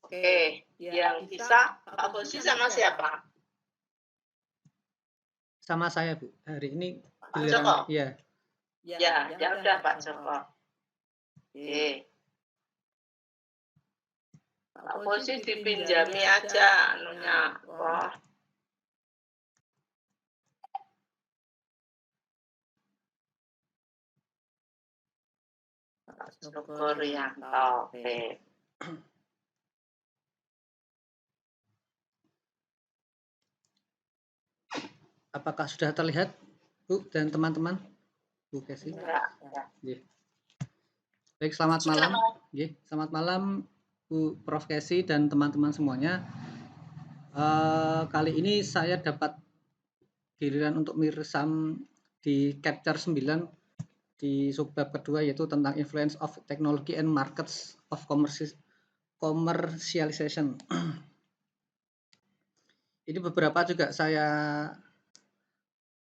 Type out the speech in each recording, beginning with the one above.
Oke, yang bisa Pak Fauzi sama siapa? Sama saya, Bu. Hari ini Pak Joko? giliran iya. Ya udah Pak Joko. Oke. Pak Fauzi dipinjami aja anunya apa? Pak Joko Rianto. Oke. Apakah sudah terlihat, Bu dan teman-teman? Bu Kesi? Ya. Iya. Baik, selamat malam. Iya, selamat malam Bu Prof Kesi dan teman-teman semuanya. Kali ini saya dapat giliran untuk mirsam di chapter 9 di subbab kedua, yaitu tentang influence of technology and markets of commercialization. Ini beberapa juga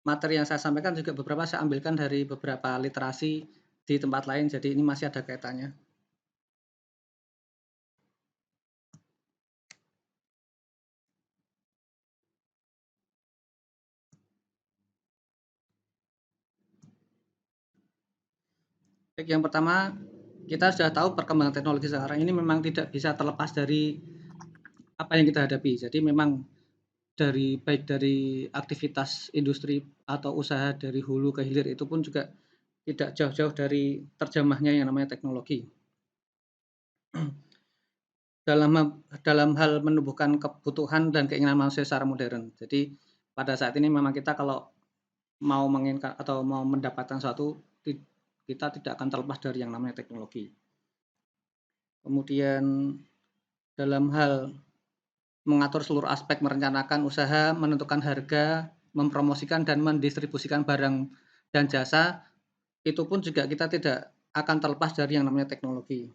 materi yang saya sampaikan juga beberapa saya ambilkan dari beberapa literasi di tempat lain, jadi ini masih ada kaitannya. Baik, yang pertama, kita sudah tahu perkembangan teknologi sekarang ini memang tidak bisa terlepas dari apa yang kita hadapi. Jadi memang baik dari aktivitas industri atau usaha dari hulu ke hilir itu pun juga tidak jauh-jauh dari terjemahnya yang namanya teknologi. Dalam hal menumbuhkan kebutuhan dan keinginan manusia secara modern. Jadi pada saat ini memang kita kalau mau menginginkan atau mau mendapatkan sesuatu, kita tidak akan terlepas dari yang namanya teknologi. Kemudian dalam hal mengatur seluruh aspek merencanakan usaha, menentukan harga, mempromosikan dan mendistribusikan barang dan jasa, itu pun juga kita tidak akan terlepas dari yang namanya teknologi.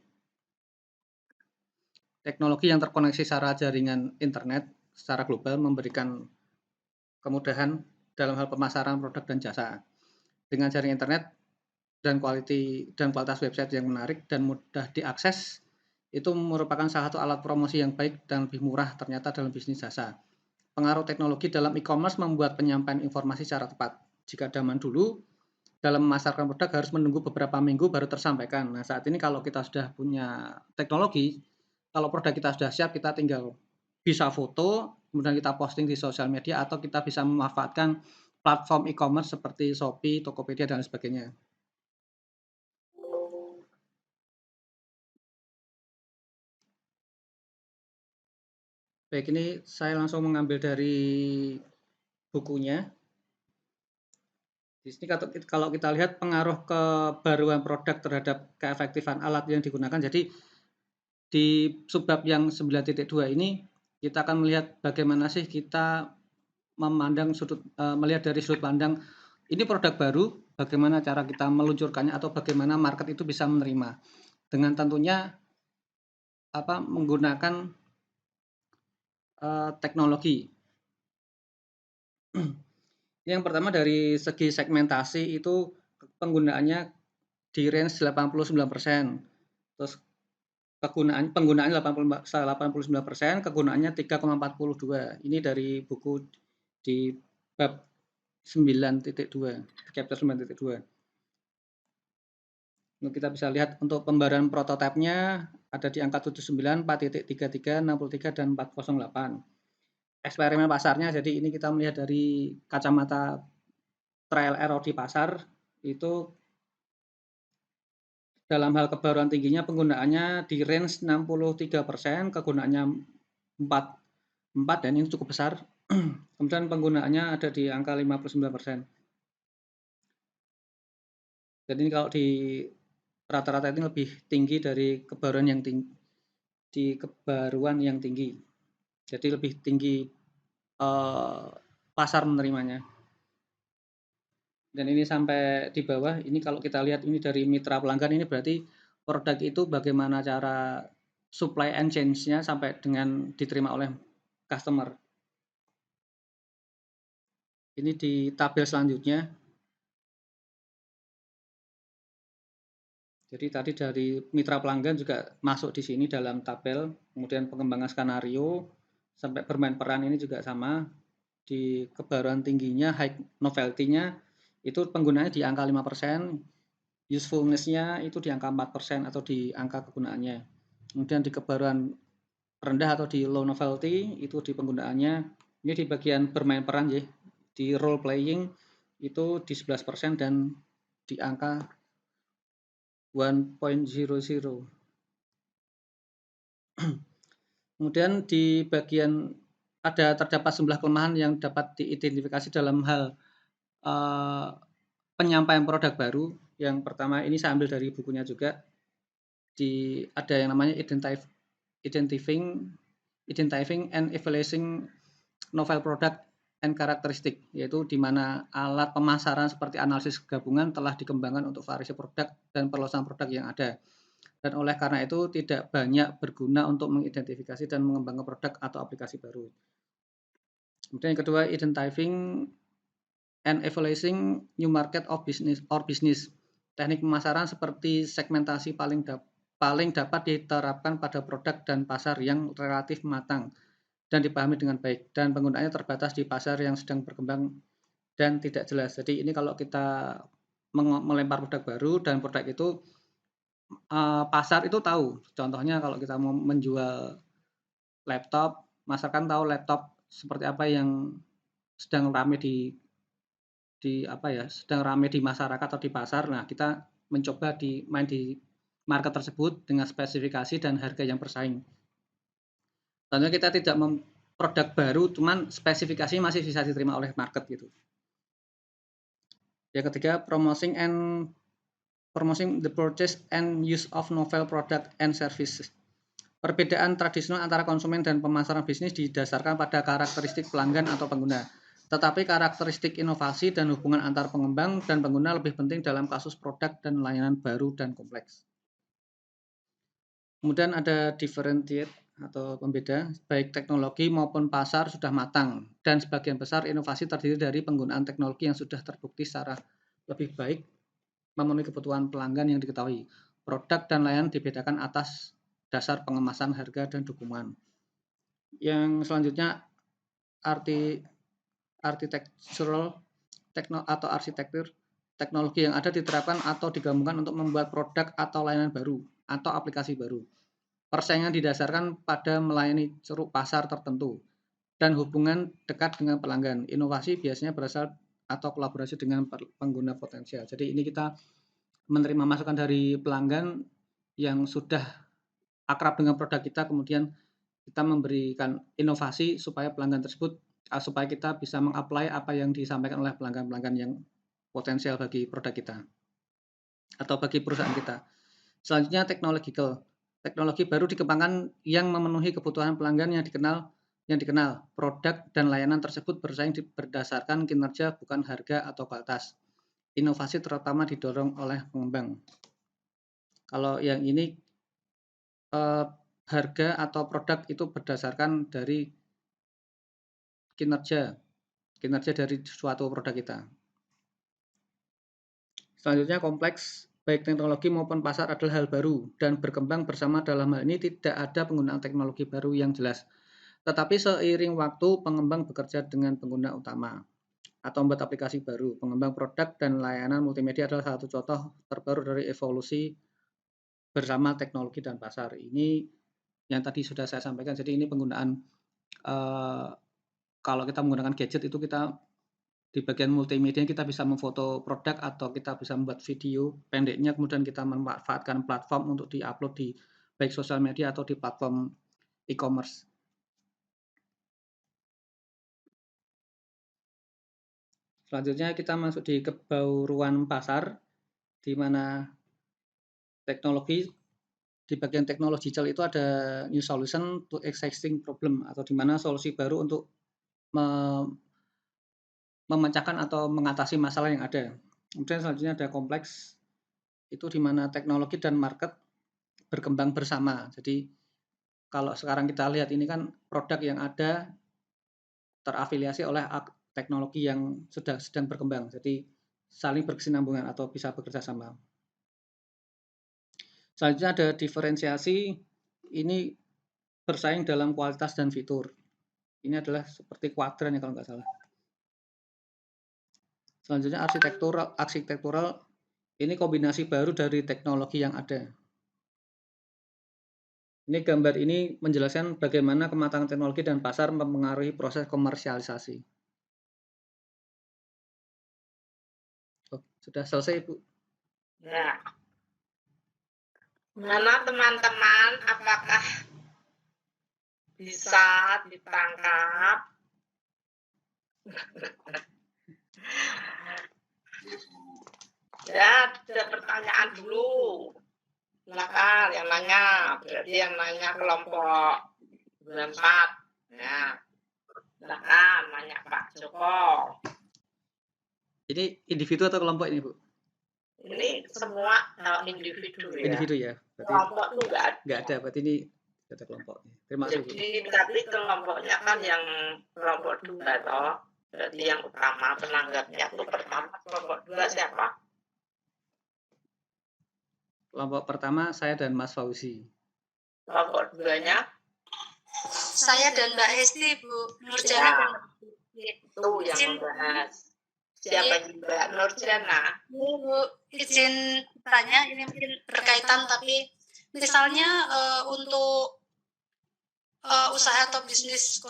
Teknologi yang terkoneksi secara jaringan internet secara global memberikan kemudahan dalam hal pemasaran produk dan jasa. Dengan jaringan internet dan kualitas website yang menarik dan mudah diakses, itu merupakan salah satu alat promosi yang baik dan lebih murah ternyata dalam bisnis jasa. Pengaruh teknologi dalam e-commerce membuat penyampaian informasi secara tepat. Jika zaman dulu, dalam memasarkan produk harus menunggu beberapa minggu baru tersampaikan. Nah, saat ini kalau kita sudah punya teknologi, kalau produk kita sudah siap, kita tinggal bisa foto, kemudian kita posting di sosial media, atau kita bisa memanfaatkan platform e-commerce seperti Shopee, Tokopedia, dan sebagainya. Baik, ini saya langsung mengambil dari bukunya. Di sini kalau kita lihat pengaruh kebaruan produk terhadap keefektifan alat yang digunakan. Jadi di subbab yang 9.2 ini kita akan melihat bagaimana sih kita melihat dari sudut pandang ini produk baru, bagaimana cara kita meluncurkannya atau bagaimana market itu bisa menerima. Dengan tentunya menggunakan teknologi. Yang pertama dari segi segmentasi itu penggunaannya di range 89%. Terus penggunaannya 89%, kegunaannya 3,42. Ini dari buku di bab 9.2, chapter 9.2. Kita bisa lihat untuk pembaruan prototipenya ada di angka 79, 4.33, 63, dan 408. Eksperimen pasarnya, jadi ini kita melihat dari kacamata trial error di pasar, itu dalam hal kebaruan tingginya penggunaannya di range 63%, kegunaannya 4 dan ini cukup besar. Kemudian penggunaannya ada di angka 59%. Jadi ini kalau di rata-rata ini lebih tinggi dari kebaruan yang tinggi. Jadi lebih tinggi pasar menerimanya. Dan ini sampai di bawah, ini kalau kita lihat ini dari mitra pelanggan, ini berarti produk itu bagaimana cara supply and change-nya sampai dengan diterima oleh customer. Ini di tabel selanjutnya. Jadi tadi dari mitra pelanggan juga masuk di sini dalam tabel, kemudian pengembangan skenario sampai bermain peran ini juga sama. Di kebaruan tingginya, high novelty-nya itu penggunaannya di angka 5%, usefulness-nya itu di angka 4% atau di angka kegunaannya. Kemudian di kebaruan rendah atau di low novelty itu di penggunaannya, ini di bagian bermain peran ya, di role playing itu di 11% dan di angka 1.00. Kemudian di bagian terdapat sejumlah kelemahan yang dapat diidentifikasi dalam hal penyampaian produk baru. Yang pertama ini saya ambil dari bukunya juga. Ada yang namanya identifying and evaluating novel product and characteristic, yaitu di mana alat pemasaran seperti analisis gabungan telah dikembangkan untuk variasi produk dan perluasan produk yang ada. Dan oleh karena itu tidak banyak berguna untuk mengidentifikasi dan mengembangkan produk atau aplikasi baru. Kemudian yang kedua, identifying and evaluating new market of business or business. Teknik pemasaran seperti segmentasi paling dapat diterapkan pada produk dan pasar yang relatif matang dan dipahami dengan baik, dan penggunaannya terbatas di pasar yang sedang berkembang dan tidak jelas. Jadi ini kalau kita melempar produk baru dan produk itu pasar itu tahu. Contohnya kalau kita mau menjual laptop, masyarakat kan tahu laptop seperti apa yang sedang ramai sedang ramai di masyarakat atau di pasar. Nah, kita mencoba main di market tersebut dengan spesifikasi dan harga yang bersaing. Tentunya kita tidak produk baru, cuman spesifikasi masih bisa diterima oleh market gitu. Yang ketiga, promoting the purchase and use of novel product and services. Perbedaan tradisional antara konsumen dan pemasaran bisnis didasarkan pada karakteristik pelanggan atau pengguna. Tetapi karakteristik inovasi dan hubungan antar pengembang dan pengguna lebih penting dalam kasus produk dan layanan baru dan kompleks. Kemudian ada differentiate atau pembeda, baik teknologi maupun pasar sudah matang, dan sebagian besar inovasi terdiri dari penggunaan teknologi yang sudah terbukti secara lebih baik memenuhi kebutuhan pelanggan yang diketahui. Produk dan layanan dibedakan atas dasar pengemasan, harga, dan dukungan. Yang selanjutnya architectural atau arsitektur teknologi yang ada diterapkan atau digabungkan untuk membuat produk atau layanan baru atau aplikasi baru. Persaingan didasarkan pada melayani ceruk pasar tertentu dan hubungan dekat dengan pelanggan. Inovasi biasanya berasal atau kolaborasi dengan pengguna potensial. Jadi ini kita menerima masukan dari pelanggan yang sudah akrab dengan produk kita, kemudian kita memberikan inovasi supaya pelanggan tersebut supaya kita bisa mengapply apa yang disampaikan oleh pelanggan-pelanggan yang potensial bagi produk kita atau bagi perusahaan kita. Selanjutnya teknologi baru dikembangkan yang memenuhi kebutuhan pelanggan yang dikenal. Produk dan layanan tersebut bersaing berdasarkan kinerja bukan harga atau kualitas. Inovasi terutama didorong oleh pengembang. Kalau yang ini harga atau produk itu berdasarkan dari kinerja dari suatu produk kita. Selanjutnya kompleks, baik teknologi maupun pasar adalah hal baru dan berkembang bersama. Dalam hal ini tidak ada penggunaan teknologi baru yang jelas. Tetapi seiring waktu pengembang bekerja dengan pengguna utama atau membuat aplikasi baru. Pengembang produk dan layanan multimedia adalah satu contoh terbaru dari evolusi bersama teknologi dan pasar. Ini yang tadi sudah saya sampaikan. Jadi ini penggunaan kalau kita menggunakan gadget itu kita di bagian multimedia kita bisa memfoto produk atau kita bisa membuat video pendeknya, kemudian kita memanfaatkan platform untuk diupload di baik sosial media atau di platform e-commerce. Selanjutnya kita masuk di kebauruan pasar, di mana teknologi di bagian teknologi digital itu ada new solution to existing problem, atau di mana solusi baru untuk memecahkan atau mengatasi masalah yang ada. Kemudian selanjutnya ada kompleks, itu di mana teknologi dan market berkembang bersama. Jadi kalau sekarang kita lihat ini kan produk yang ada terafiliasi oleh teknologi yang sedang berkembang. Jadi saling berkesinambungan atau bisa bekerja sama. Selanjutnya ada diferensiasi, ini bersaing dalam kualitas dan fitur. Ini adalah seperti kuadran ya kalau nggak salah. Selanjutnya arsitektural ini kombinasi baru dari teknologi yang ada. Ini gambar ini menjelaskan bagaimana kematangan teknologi dan pasar mempengaruhi proses komersialisasi. Oh, sudah selesai, Bu. Ya. Mana teman-teman, apakah bisa ditangkap? Ya, ada pertanyaan dulu. Silakan yang nanya, berarti yang nanya kelompok 24. Ya. Silakan nanya Pak Joko. Ini individu atau kelompok ini, Bu? Ini semua individu ya. Individu ya. Berarti Kelompok tuh nggak ada, berarti ini ada kelompoknya. Terima kasih, Bu. Jadi tapi kelompoknya kan yang kelompok 2 toh. Berarti yang utama penanggapnya itu pertama kelompok 2 siapa? Kelompok pertama saya dan Mas Fauzi. Kelompok 2-nya? Saya dan Mbak Hesti, Bu Nurjana. Ya, itu yang membahas. Siapa Mbak Nurjana? Bu, izin tanya, ini mungkin berkaitan, tapi misalnya untuk usaha atau bisnis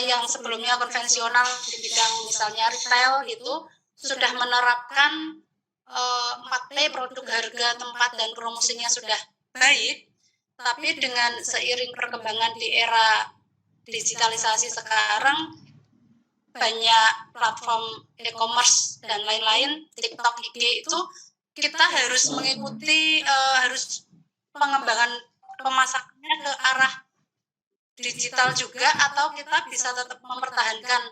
yang sebelumnya konvensional di bidang misalnya retail gitu, sudah menerapkan 4P, produk, harga, tempat, dan promosinya sudah baik, tapi dengan seiring perkembangan di era digitalisasi sekarang, banyak platform e-commerce dan lain-lain, TikTok, IG itu kita harus mengikuti, harus pengembangan pemasarannya ke arah digital juga, atau kita bisa tetap mempertahankan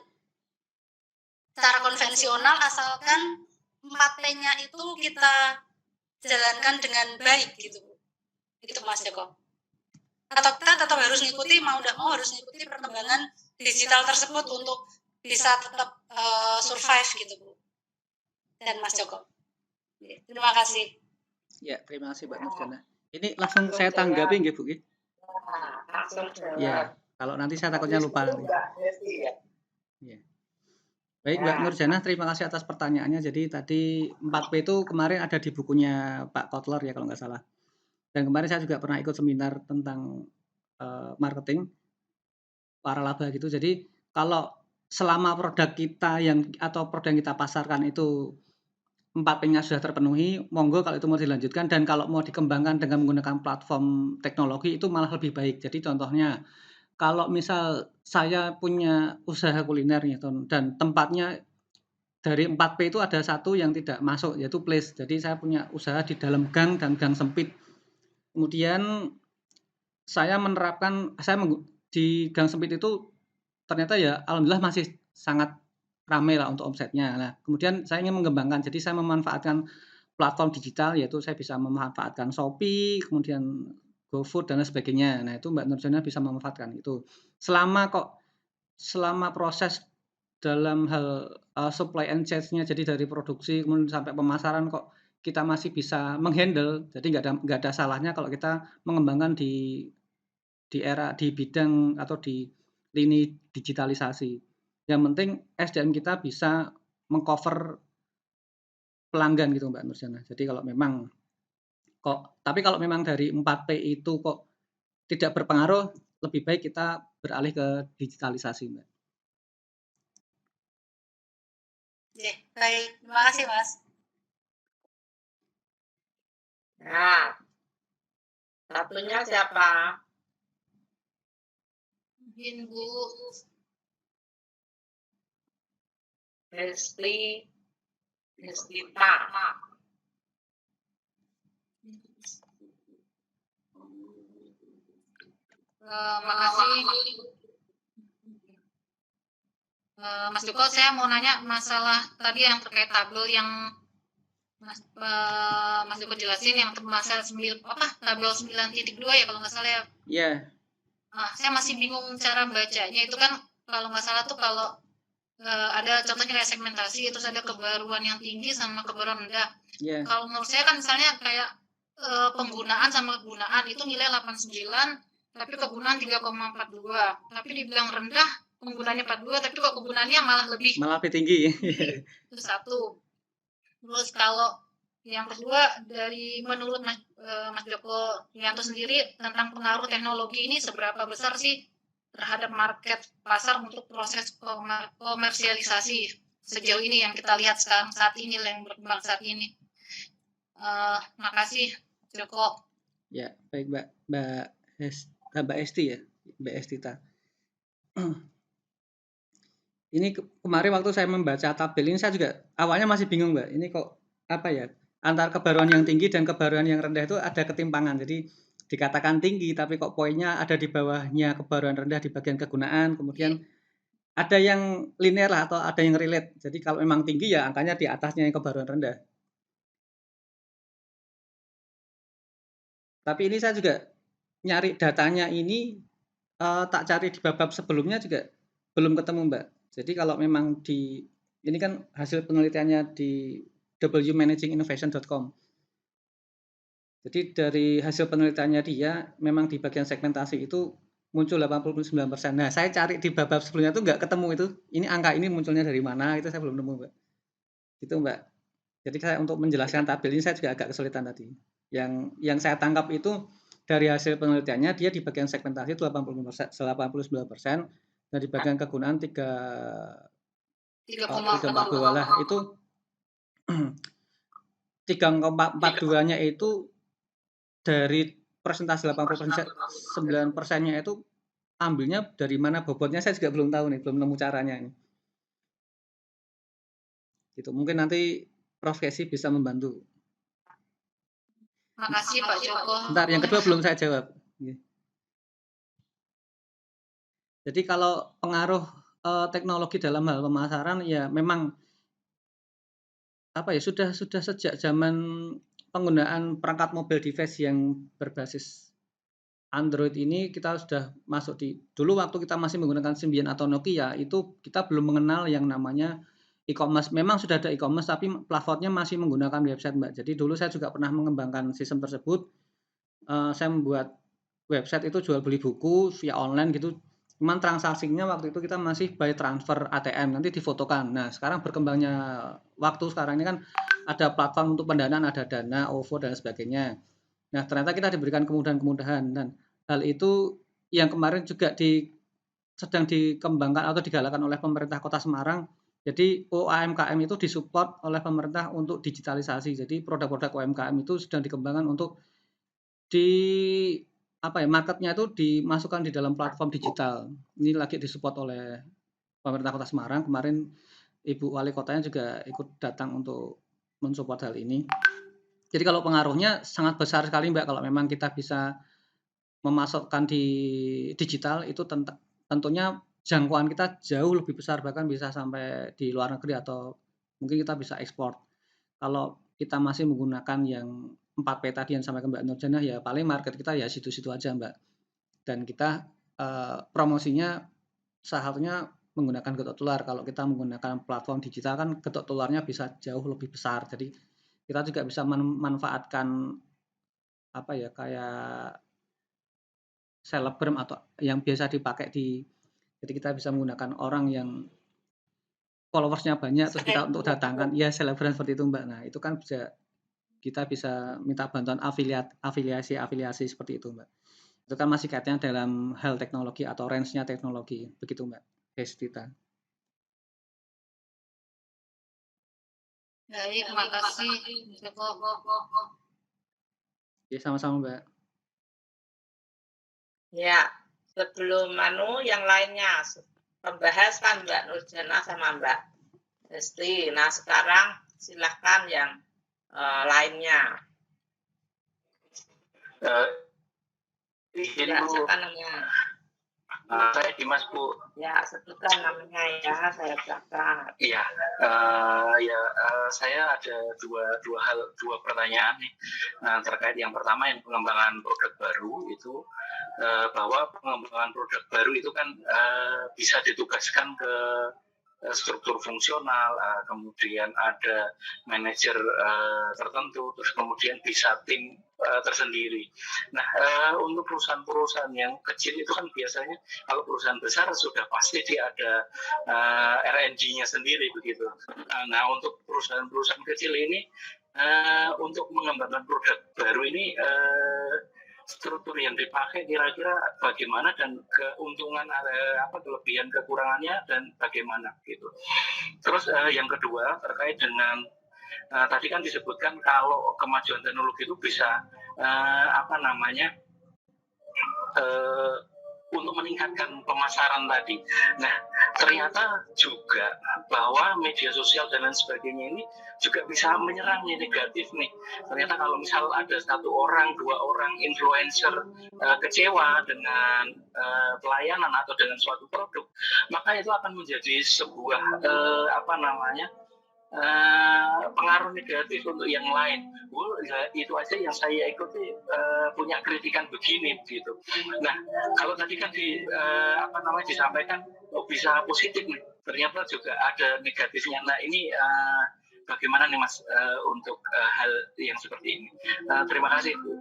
cara konvensional asalkan 4P-nya itu kita jalankan dengan baik gitu. Itu Mas Joko. Atau kita tetap harus ngikuti, mau tidak mau harus ngikuti perkembangan digital tersebut untuk bisa tetap survive gitu, Bu. Dan Mas Joko. Terima kasih. Ya, terima kasih Mbak Nurjana. Ini langsung saya tanggapi nggih, Bu? Langsung jawab. Ya, kalau nanti saya takutnya lupa nanti. Ya. Baik Mbak Nurjana, terima kasih atas pertanyaannya. Jadi tadi 4P itu kemarin ada di bukunya Pak Kotler ya kalau nggak salah. Dan kemarin saya juga pernah ikut seminar tentang marketing waralaba gitu. Jadi kalau selama produk kita atau produk yang kita pasarkan itu 4P-nya sudah terpenuhi, monggo kalau itu mau dilanjutkan, dan kalau mau dikembangkan dengan menggunakan platform teknologi itu malah lebih baik. Jadi contohnya kalau misal saya punya usaha kuliner gitu, dan tempatnya dari 4P itu ada satu yang tidak masuk, yaitu place. Jadi saya punya usaha di dalam gang dan gang sempit. Kemudian saya menerapkan, di gang sempit itu ternyata ya alhamdulillah masih sangat ramai lah untuk omsetnya. Nah, kemudian saya ingin mengembangkan, jadi saya memanfaatkan platform digital, yaitu saya bisa memanfaatkan Shopee, kemudian GoFood dan lain sebagainya. Nah, itu Mbak Nurjana bisa memanfaatkan itu. Selama proses dalam hal supply and chain-nya, jadi dari produksi kemudian sampai pemasaran kok kita masih bisa menghandle, jadi nggak ada salahnya kalau kita mengembangkan di bidang atau di lini digitalisasi. Yang penting SDM kita bisa mengcover pelanggan gitu Mbak Nurjana. Jadi tapi kalau memang dari 4P itu kok tidak berpengaruh, lebih baik kita beralih ke digitalisasi, Mbak. Ya, baik. Terima kasih, Mas. Nah, satunya siapa? Mungkin Bu Hestita. Makasih Mas Joko, saya mau nanya masalah tadi yang terkait tabel yang Mas Joko jelasin, yang masalah tabel 9.2 ya kalau nggak salah ya. Iya. Nah, saya masih bingung cara bacanya. Itu kan kalau nggak salah tuh kalau ada contohnya kayak segmentasi, terus ada kebaruan yang tinggi sama kebaruan rendah. Yeah. Kalau menurut saya kan misalnya kayak penggunaan sama kegunaan itu nilai 89, tapi kegunaan 3,42. Tapi dibilang rendah, penggunaannya 42, tapi kok kegunaannya malah lebih tinggi. itu satu. Terus kalau yang kedua dari menurut Mas Joko Yanto sendiri tentang pengaruh teknologi ini seberapa besar sih terhadap market pasar untuk proses komersialisasi sejauh ini yang kita lihat sekarang saat ini yang berkembang saat ini. Makasih Joko. Ya, baik Mbak Esti ya, Mbak Estita. Ini kemarin waktu saya membaca tabel ini saya juga awalnya masih bingung Mbak. Ini kok apa ya? Antara kebaruan yang tinggi dan kebaruan yang rendah itu ada ketimpangan. Jadi dikatakan tinggi tapi kok poinnya ada di bawahnya kebaruan rendah di bagian kegunaan. Kemudian ada yang linear lah atau ada yang relate. Jadi kalau memang tinggi ya angkanya di atasnya yang kebaruan rendah. Tapi ini saya juga nyari datanya ini tak cari di bab sebelumnya juga belum ketemu Mbak. Jadi kalau memang ini kan hasil penelitiannya di wmanaginginnovation.com. Jadi dari hasil penelitiannya dia memang di bagian segmentasi itu muncul 89%. Nah, saya cari di bab sebelumnya itu nggak ketemu itu. Ini angka ini munculnya dari mana itu saya belum nemu Mbak. Itu Mbak. Jadi saya untuk menjelaskan tabel ini saya juga agak kesulitan tadi. Yang saya tangkap itu dari hasil penelitiannya dia di bagian segmentasi itu 89% dan di bagian kegunaan 3,42 lah itu 3,42-nya itu dari persentase 89%-nya itu ambilnya dari mana bobotnya saya juga belum tahu nih, belum nemu caranya ini. Gitu. Mungkin nanti Prof. Kesi bisa membantu. Makasih Pak Joko. Bentar, yang kedua belum saya jawab. Jadi kalau pengaruh teknologi dalam hal pemasaran ya memang apa ya sudah sejak zaman penggunaan perangkat mobile device yang berbasis Android ini kita sudah masuk dulu waktu kita masih menggunakan Symbian atau Nokia itu kita belum mengenal yang namanya e-commerce. Memang sudah ada e-commerce tapi platformnya masih menggunakan website Mbak. Jadi dulu saya juga pernah mengembangkan sistem tersebut. Saya membuat website itu jual beli buku via online gitu. Cuman transaksinya waktu itu kita masih by transfer ATM nanti difotokan. Nah sekarang berkembangnya waktu sekarang ini kan ada platform untuk pendanaan, ada Dana, OVO dan sebagainya. Nah ternyata kita diberikan kemudahan-kemudahan dan hal itu yang kemarin juga sedang dikembangkan atau digalakan oleh pemerintah Kota Semarang. Jadi UMKM itu disupport oleh pemerintah untuk digitalisasi. Jadi produk-produk UMKM itu sedang dikembangkan untuk marketnya itu dimasukkan di dalam platform digital. Ini lagi disupport oleh pemerintah Kota Semarang. Kemarin Ibu Wali Kotanya juga ikut datang untuk mensupport hal ini. Jadi kalau pengaruhnya sangat besar sekali Mbak kalau memang kita bisa memasukkan di digital itu tentunya jangkauan kita jauh lebih besar bahkan bisa sampai di luar negeri atau mungkin kita bisa ekspor. Kalau kita masih menggunakan yang 4P tadi yang sampai ke Mbak Nurjana ya paling market kita ya situ-situ aja Mbak. Dan kita promosinya salah satunya menggunakan getok tular. Kalau kita menggunakan platform digital kan getok tularnya bisa jauh lebih besar. Jadi kita juga bisa memanfaatkan kayak selebgram atau yang biasa dipakai jadi kita bisa menggunakan orang yang followersnya banyak terus kita untuk datangkan ya selebgram seperti itu Mbak. Nah itu kan kita bisa minta bantuan afiliasi seperti itu Mbak. Itu kan masih kaitannya dalam hal teknologi atau range-nya teknologi begitu Mbak Estita. Baik, makasih Joko. Ya sama-sama Mbak. Ya, sebelum yang lainnya membahas kan Mbak Nurjana sama Mbak Esti. Nah sekarang silahkan yang lainnya. Izin Ya, Bu. siapa namanya? Saya Dimas Bu. Ya, sebutkan namanya ya, saya catat. Iya, saya ada dua pertanyaan nih terkait yang pertama yang pengembangan produk baru itu bahwa pengembangan produk baru itu kan bisa ditugaskan ke struktur fungsional, kemudian ada manajer tertentu, terus kemudian bisa tim tersendiri. Nah, untuk perusahaan-perusahaan yang kecil itu kan biasanya kalau perusahaan besar sudah pasti dia ada R&D-nya sendiri begitu. Nah, untuk perusahaan-perusahaan kecil ini untuk mengembangkan produk baru ini struktur yang dipakai kira-kira bagaimana dan keuntungan kelebihan kekurangannya dan bagaimana gitu. Terus yang kedua terkait dengan tadi kan disebutkan kalau kemajuan teknologi itu bisa untuk meningkatkan pemasaran tadi. Nah, ternyata juga bahwa media sosial dan lain sebagainya ini juga bisa menyerang nih negatif nih. Ternyata kalau misal ada 1 orang, 2 orang influencer kecewa dengan pelayanan atau dengan suatu produk, maka itu akan menjadi sebuah pengaruh negatif untuk yang lain. Itu aja yang saya ikuti punya kritikan begini gitu. Nah, kalau tadi kan disampaikan bisa positif nih, ternyata juga ada negatifnya. Nah, ini bagaimana nih Mas untuk hal yang seperti ini? Terima kasih Bu.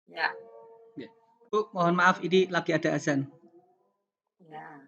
Ya. Bu, mohon maaf ini lagi ada azan. Ya.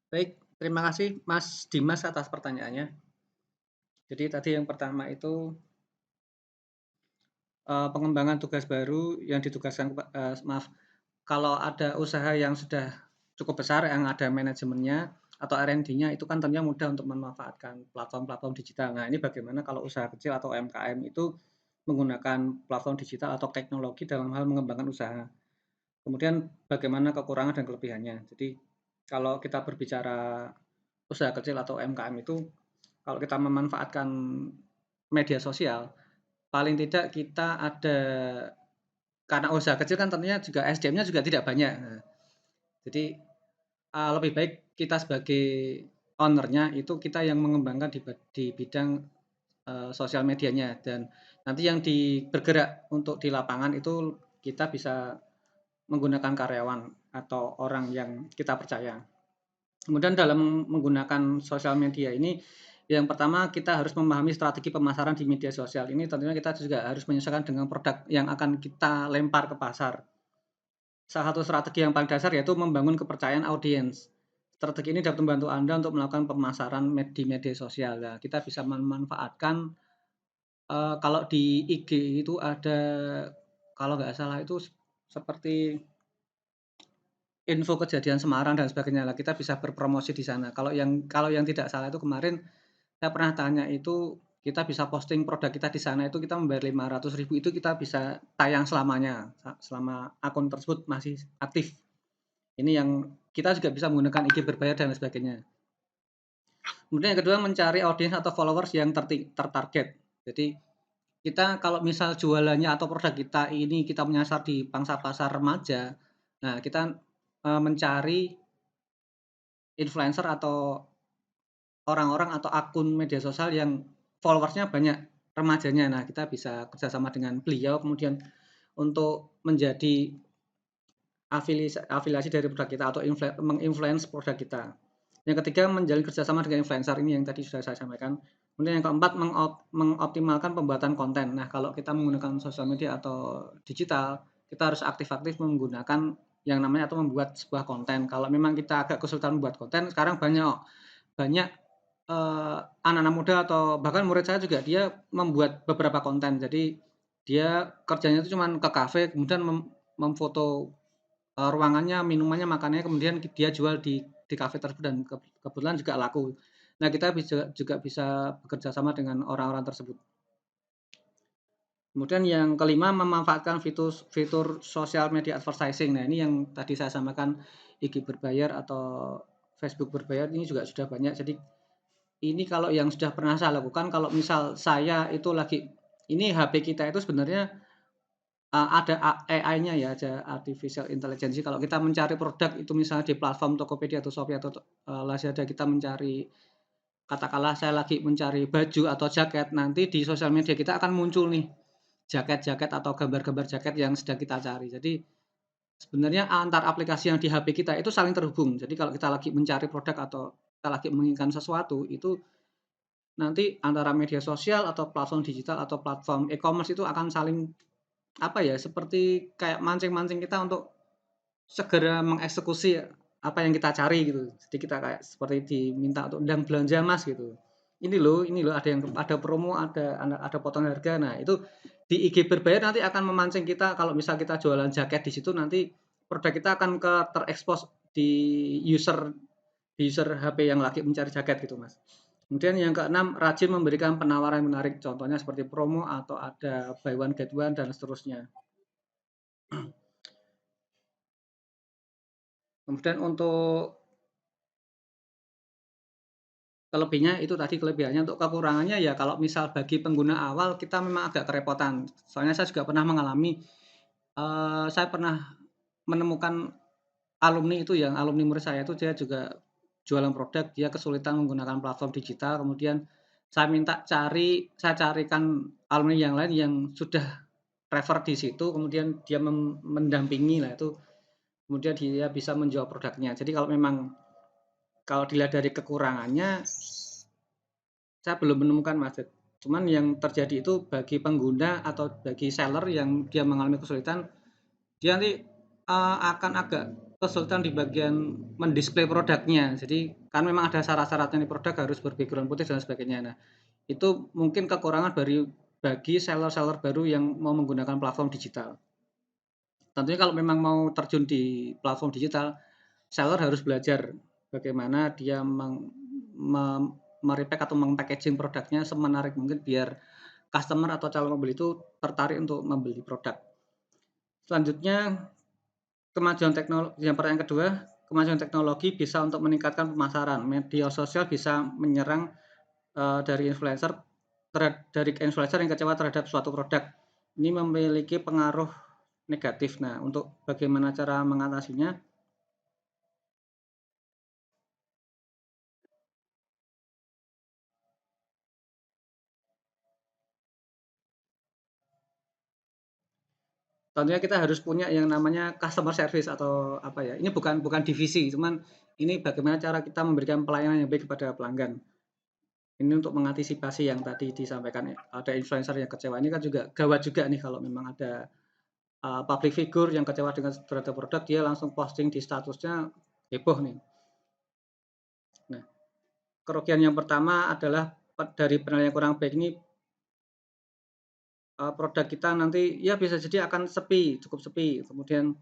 Baik, terima kasih Mas Dimas atas pertanyaannya. Jadi tadi yang pertama itu pengembangan tugas baru yang ditugaskan kalau ada usaha yang sudah cukup besar yang ada manajemennya atau R&D-nya itu kan tentunya mudah untuk memanfaatkan platform-platform digital. Nah, ini bagaimana kalau usaha kecil atau UMKM itu menggunakan platform digital atau teknologi dalam hal mengembangkan usaha. Kemudian bagaimana kekurangan dan kelebihannya. Jadi kalau kita berbicara usaha kecil atau UMKM itu, kalau kita memanfaatkan media sosial, paling tidak kita ada, karena usaha kecil kan tentunya juga SDM-nya juga tidak banyak. Nah, jadi lebih baik kita sebagai owner-nya itu kita yang mengembangkan di bidang sosial medianya, dan nanti yang bergerak untuk di lapangan itu kita bisa menggunakan karyawan atau orang yang kita percaya. Kemudian dalam menggunakan sosial media ini, yang pertama kita harus memahami strategi pemasaran di media sosial. Ini tentunya kita juga harus menyesuaikan dengan produk yang akan kita lempar ke pasar. Salah satu strategi yang paling dasar yaitu membangun kepercayaan audiens. Strategi ini dapat membantu Anda untuk melakukan pemasaran di media sosial. Nah, kita bisa memanfaatkan kalau di IG itu ada, kalau nggak salah itu seperti info kejadian Semarang dan sebagainya lah, kita bisa berpromosi di sana. Kalau yang tidak salah itu kemarin saya pernah tanya itu, kita bisa posting produk kita di sana itu kita membayar 500.000 itu kita bisa tayang selamanya, selama akun tersebut masih aktif. Ini yang kita juga bisa menggunakan IG berbayar dan sebagainya. Kemudian yang kedua, mencari audiens atau followers yang tertarget. Jadi kita kalau misal jualannya atau produk kita ini kita menyasar di pangsa pasar remaja, nah kita mencari influencer atau orang-orang atau akun media sosial yang followersnya banyak remajanya. Nah, kita bisa kerjasama dengan beliau kemudian untuk menjadi afiliasi dari produk kita atau menginfluence produk kita. Yang ketiga, menjalin kerjasama dengan influencer, ini yang tadi sudah saya sampaikan. Kemudian yang keempat, mengoptimalkan pembuatan konten. Nah, kalau kita menggunakan sosial media atau digital, kita harus aktif-aktif menggunakan yang namanya atau membuat sebuah konten. Kalau memang kita agak kesulitan membuat konten, sekarang banyak anak-anak muda atau bahkan murid saya juga dia membuat beberapa konten. Jadi dia kerjanya itu cuma ke kafe, kemudian memfoto ruangannya, minumannya, makanannya, kemudian dia jual di kafe tersebut dan kebetulan juga laku. Nah, kita juga bisa bekerja sama dengan orang-orang tersebut. Kemudian yang kelima, memanfaatkan fitur sosial media advertising. Nah, ini yang tadi saya sampaikan, IG berbayar atau Facebook berbayar ini juga sudah banyak. Jadi ini kalau yang sudah pernah saya lakukan, kalau misal saya itu lagi, ini HP kita itu sebenarnya ada AI-nya ya, ada artificial intelligence. Kalau kita mencari produk itu misalnya di platform Tokopedia atau Shopee atau Lazada, kita mencari, katakanlah saya lagi mencari baju atau jaket, nanti di sosial media kita akan muncul nih jaket-jaket atau gambar-gambar jaket yang sedang kita cari. Jadi sebenarnya antar aplikasi yang di HP kita itu saling terhubung. Jadi kalau kita lagi mencari produk atau kita lagi menginginkan sesuatu, itu nanti antara media sosial atau platform digital atau platform e-commerce itu akan saling seperti kayak mancing-mancing kita untuk segera mengeksekusi apa yang kita cari gitu. Jadi kita kayak seperti diminta untuk undang belanja Mas gitu. Ini loh ada promo, ada potongan harga. Nah, itu di IG berbayar nanti akan memancing kita, kalau misal kita jualan jaket di situ nanti produk kita akan terekspos di user HP yang lagi mencari jaket gitu, Mas. Kemudian yang keenam, rajin memberikan penawaran yang menarik, contohnya seperti promo atau ada buy one get one dan seterusnya. Kemudian untuk kelebihnya itu tadi, kelebihannya. Untuk kekurangannya ya kalau misal bagi pengguna awal kita memang agak kerepotan. Soalnya saya juga pernah mengalami, saya pernah menemukan alumni itu, yang alumni murid saya itu dia juga jualan produk, dia kesulitan menggunakan platform digital, kemudian saya carikan alumni yang lain yang sudah refer di situ, kemudian dia mendampingi lah itu, kemudian dia bisa menjual produknya. Jadi kalau dilihat dari kekurangannya, saya belum menemukan, Mas. Cuman yang terjadi itu bagi pengguna atau bagi seller yang dia mengalami kesulitan, dia nanti akan agak kesulitan di bagian mendisplay produknya. Jadi kan memang ada syarat-syaratnya, di produk harus berbackground putih dan sebagainya. Nah, itu mungkin kekurangan bagi seller-seller baru yang mau menggunakan platform digital. Tentunya kalau memang mau terjun di platform digital, seller harus belajar bagaimana dia merepack atau meng-packaging produknya semenarik mungkin biar customer atau calon pembeli itu tertarik untuk membeli produk. Selanjutnya, kemajuan teknologi yang kedua, kemajuan teknologi bisa untuk meningkatkan pemasaran. Media sosial bisa menyerang dari influencer yang kecewa terhadap suatu produk. Ini memiliki pengaruh negatif. Nah, untuk bagaimana cara mengatasinya? Tentunya kita harus punya yang namanya customer service atau apa ya? Ini bukan divisi, cuman ini bagaimana cara kita memberikan pelayanan yang baik kepada pelanggan. Ini untuk mengantisipasi yang tadi disampaikan ada influencer yang kecewa. Ini kan juga gawat juga nih kalau memang ada public figure yang kecewa dengan terhadap produk, dia langsung posting di statusnya heboh nih. Nah, kerugian yang pertama adalah dari penilaian kurang baik ini produk kita nanti ya bisa jadi akan cukup sepi. Kemudian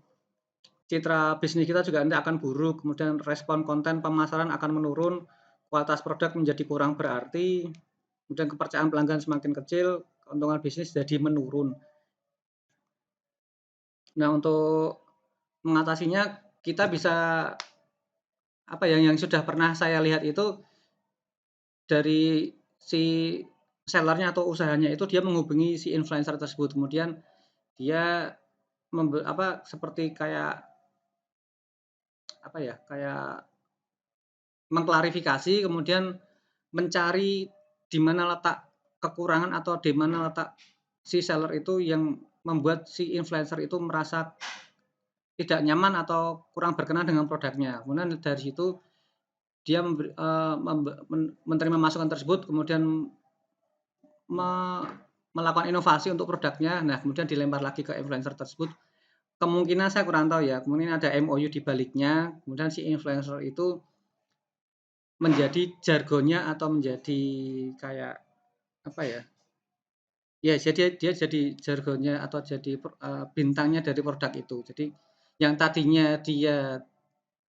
citra bisnis kita juga nanti akan buruk. Kemudian respon konten pemasaran akan menurun, kualitas produk menjadi kurang berarti. Kemudian kepercayaan pelanggan semakin kecil, keuntungan bisnis jadi menurun. Nah, untuk mengatasinya kita bisa apa ya, yang sudah pernah saya lihat itu dari si sellernya atau usahanya itu dia menghubungi si influencer tersebut, kemudian dia seperti kayak apa ya, kayak mengklarifikasi, kemudian mencari di mana letak kekurangan atau di mana letak si seller itu yang membuat si influencer itu merasa tidak nyaman atau kurang berkenan dengan produknya. Kemudian dari situ dia menerima masukan tersebut, kemudian melakukan inovasi untuk produknya. Nah, kemudian dilempar lagi ke influencer tersebut. Kemungkinan saya kurang tahu ya, kemudian ada MOU di baliknya, kemudian si influencer itu menjadi jargonnya atau menjadi kayak apa ya? Ya, jadi dia jadi jargonnya atau jadi bintangnya dari produk itu. Jadi yang tadinya dia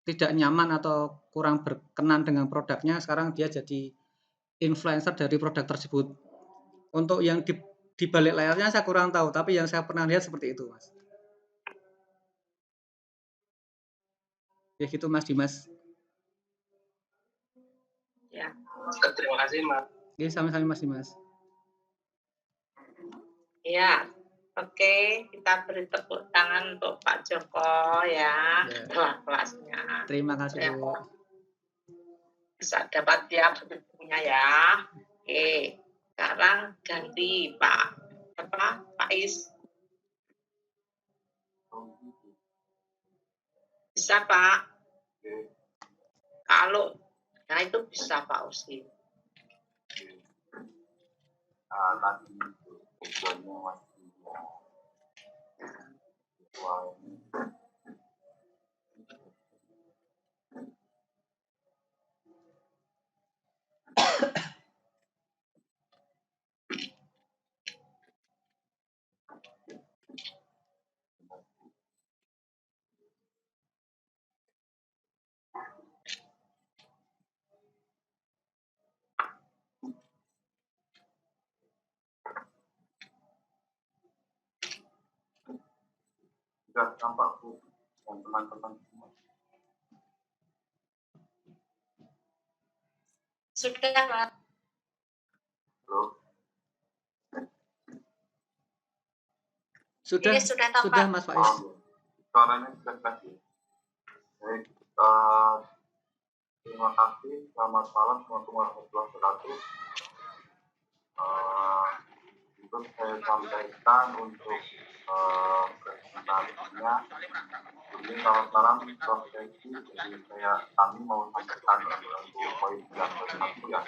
tidak nyaman atau kurang berkenan dengan produknya, sekarang dia jadi influencer dari produk tersebut. Untuk yang di balik layarnya saya kurang tahu, tapi yang saya pernah lihat seperti itu, Mas. Ya gitu, Mas Dimas. Ya. Terima kasih, Mas. Oke, sama-sama Mas Dimas. Ya, oke, kita beri tepuk tangan untuk Pak Joko ya, kelas-kelasnya. Terima kasih, Ya, Bu. bisa dapat ya bukunya ya. Oke, sekarang ganti Pak Is. Bisa Pak? Kalau, nah itu bisa Pak Usi. Tadi tujuannya masih sudah tampak Bu dan teman-teman semua. Sudah, Pak. Halo. Sudah, Ini sudah tampak. sudah Mas Faiz. Suaranya sudah tadi. Baik, terima kasih. Selamat malam teman-teman warahmatullahi wabarakatuh. Itu saya sampaikan untuk presentasinya. Jadi selamat malam Prof. Deki. Jadi kami mau sampaikan untuk poin 91 ya,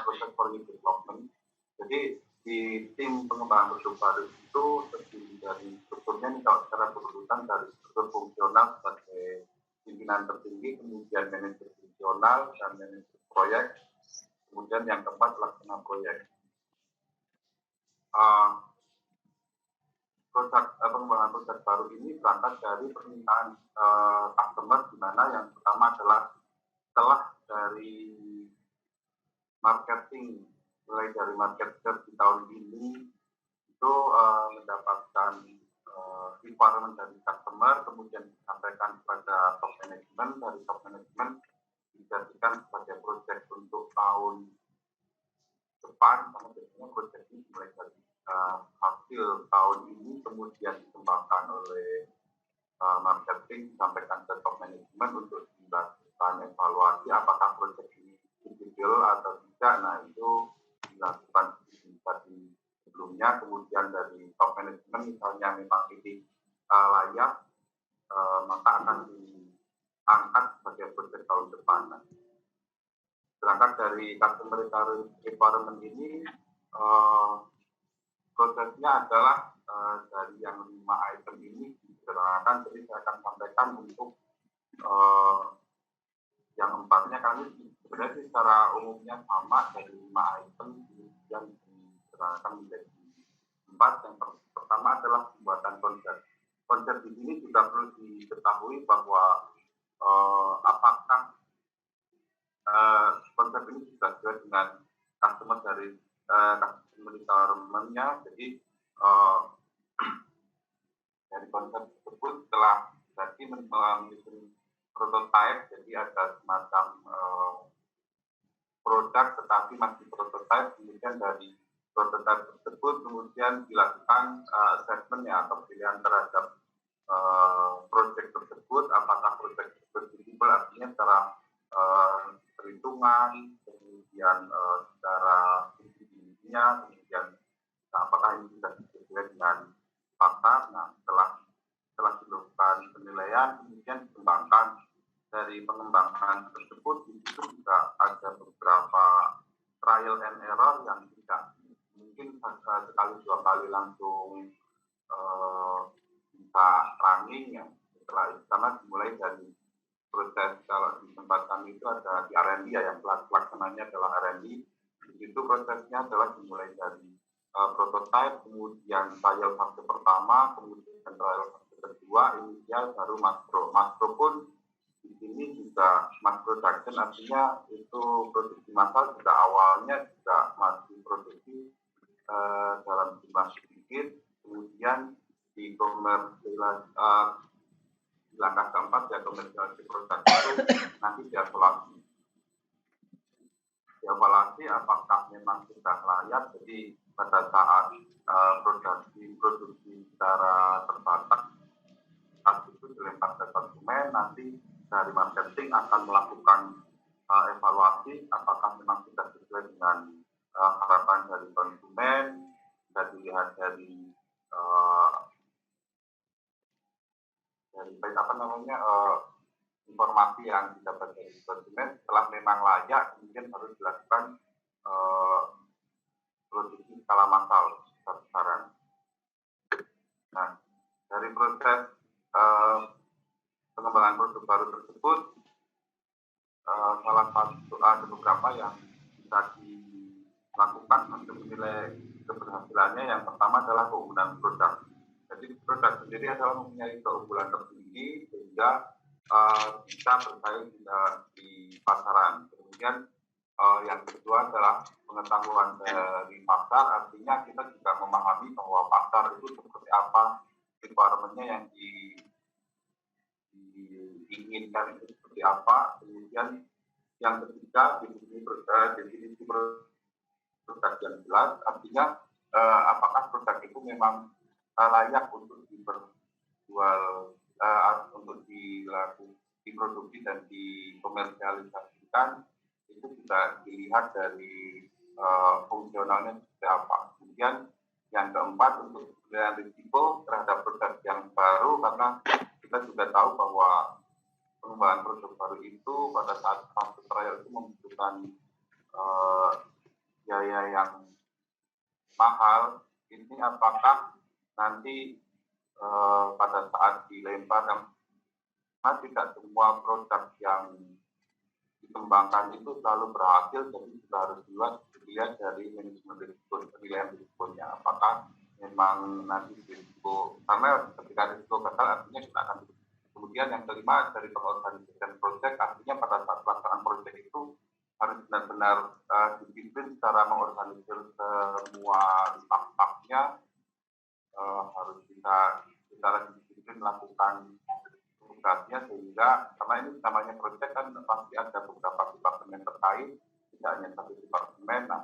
proses for new development. Jadi di tim pengembangan produk baru itu terdiri dari strukturnya nih kalau secara berurutan dari struktur fungsional sebagai pimpinan tertinggi, kemudian manajer fungsional dan manajer proyek, kemudian yang keempat pelaksana proyek. pengembangan produk baru ini berangkat dari permintaan customer, di mana yang pertama adalah setelah dari marketing, mulai dari market research di tahun ini itu mendapatkan requirement dari customer, kemudian disampaikan kepada top management, dari top management dijadikan sebagai proyek untuk tahun depan, karena biasanya proyek ini mulai dari hasil tahun ini kemudian dikembangkan oleh marketing, disampaikan ke top management untuk dilakukan evaluasi apakah proyek ini ideal atau tidak. Nah, itu dilakukan di sebelumnya, kemudian dari top management misalnya memang ini layak, maka akan diangkat sebagai proyek tahun depan. Nah, berangkat dari customer requirement ini, prosesnya adalah dari yang 5 item ini disederhanakan, jadi saya akan sampaikan untuk yang 4-nya. Kami sebenarnya secara umumnya sama dari 5 item, kemudian disederhanakan menjadi 4. Yang pertama adalah pembuatan konsep. Konsep di sini juga perlu diketahui bahwa apakah konsep ini sudah sesuai dengan customer dari customer requirement-nya. Jadi dari konsep tersebut telah berarti menyusun prototype, jadi ada semacam produk tetapi masih prototype, kemudian dari prototype tersebut kemudian dilakukan assessment-nya atau pilihan terhadap proyek tersebut, apakah proyek tersebut visible, artinya secara perhitungan, kemudian secara visibilitasnya, kemudian apakah ini sudah sesuai dengan fakta. Nah, setelah dilakukan penilaian, kemudian dikembangkan. Dari pengembangan tersebut, di situ juga ada beberapa trial and error yang tidak mungkin sekali dua kali langsung bisa running, ya. Setelah itu, karena dimulai dari proses, kalau di tempat kami itu ada di R&D, ya, yang pelaksananya adalah R&D. Di situ prosesnya adalah dimulai dari prototype, kemudian trial fase pertama, kemudian trial fase kedua, inisial, baru makro. Makro pun di sini juga mass production, artinya itu produksi massal juga awalnya juga masih produksi dalam jumlah sedikit, kemudian di langkah keempat, ya, komersialisasi produk itu nanti dievaluasi apakah memang sudah layak. Jadi pada saat produksi secara terbatas, saat itu dilempar ke konsumen, nanti dari marketing akan melakukan evaluasi apakah memang sudah sesuai dengan harapan dari konsumen, bisa dilihat dari informasi yang didapat dari konsumen. Setelah memang layak, kemudian harus dilakukan produksi skala massal besar-besaran. Nah, dari proses pengembangan produk baru tersebut, salah satu ada beberapa yang bisa dilakukan untuk menilai keberhasilannya. Yang pertama adalah keunggulan produk. Jadi produk sendiri adalah mempunyai keunggulan tertinggi sehingga bisa bersaing di pasaran. Kemudian yang kedua adalah pengetahuan dari pasar, artinya kita juga memahami bahwa pasar itu seperti apa, requirement-nya yang diinginkan itu seperti apa. Kemudian yang ketiga, definisi produk yang jelas, artinya apakah produk itu memang layak untuk diperjual, untuk diproduksi dan dikomersialisasikan. Itu bisa dilihat dari fungsionalnya seperti apa. Kemudian yang keempat, untuk penilaian risiko terhadap produk yang baru, karena kita juga tahu bahwa pengembangan produk baru itu pada saat fase trial itu membutuhkan biaya yang mahal. Ini apakah nanti pada saat dilempar, karena tidak semua produk yang dikembangkan itu selalu berhasil, jadi kita harus dilihat dari manajemen risiko, penilaian risikonya, apakah memang nanti risiko, karena ketika risiko gagal artinya kita akan. Kemudian yang kelima dari pengorganisasian proyek, artinya pada saat pelaksanaan proyek itu harus benar-benar disiplin secara mengorganisir semua staff-staffnya, harus bisa secara disiplin melakukan tugasnya, sehingga karena ini namanya proyek kan pasti ada beberapa departemen terkait, tidak hanya satu departemen. Nah,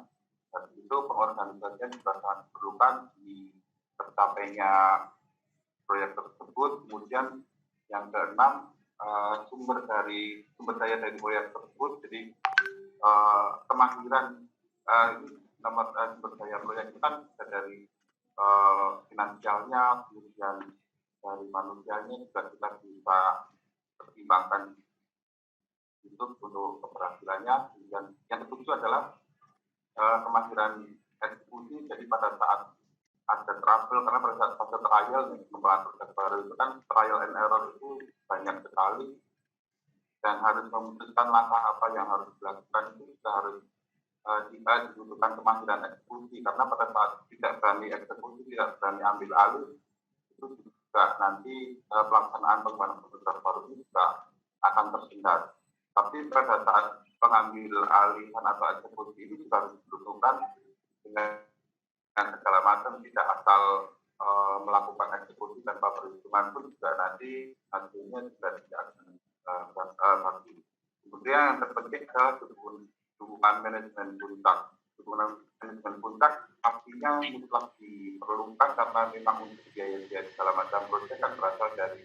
dan itu pengorganisasian juga sangat diperlukan di tercapainya proyek tersebut. Kemudian yang keenam, sumber daya dari proyek tersebut. Jadi kemahiran sumber daya proyek itu kan bisa dari finansialnya, kemudian dari manusianya juga kita bisa pertimbangkan itu untuk keberhasilannya. Dan yang ketujuh adalah kemahiran eksekusi. Jadi pada saat ada trouble, karena pada saat fase trial pengembangan proyek baru itu kan trial and error itu banyak sekali, dan harus memutuskan langkah apa yang harus dilakukan itu kita harus dibutuhkan kemahiran eksekusi, karena pada saat tidak berani eksekusi, tidak berani ambil alih, itu juga nanti pelaksanaan pengembangan proyek baru ini juga akan tersendat. Tapi pada saat pengambil alihan atau eksekusi ini juga harus dibutuhkan dengan segala macam, tidak asal melakukan eksekusi tanpa perhitungan pun juga nanti hasilnya juga tidak akan Kemudian yang terpenting adalah dukungan manajemen puncak. Dukungan manajemen puncak artinya mutlak diperlukan, karena memang untuk biaya-biaya segala macam proyek kan berasal dari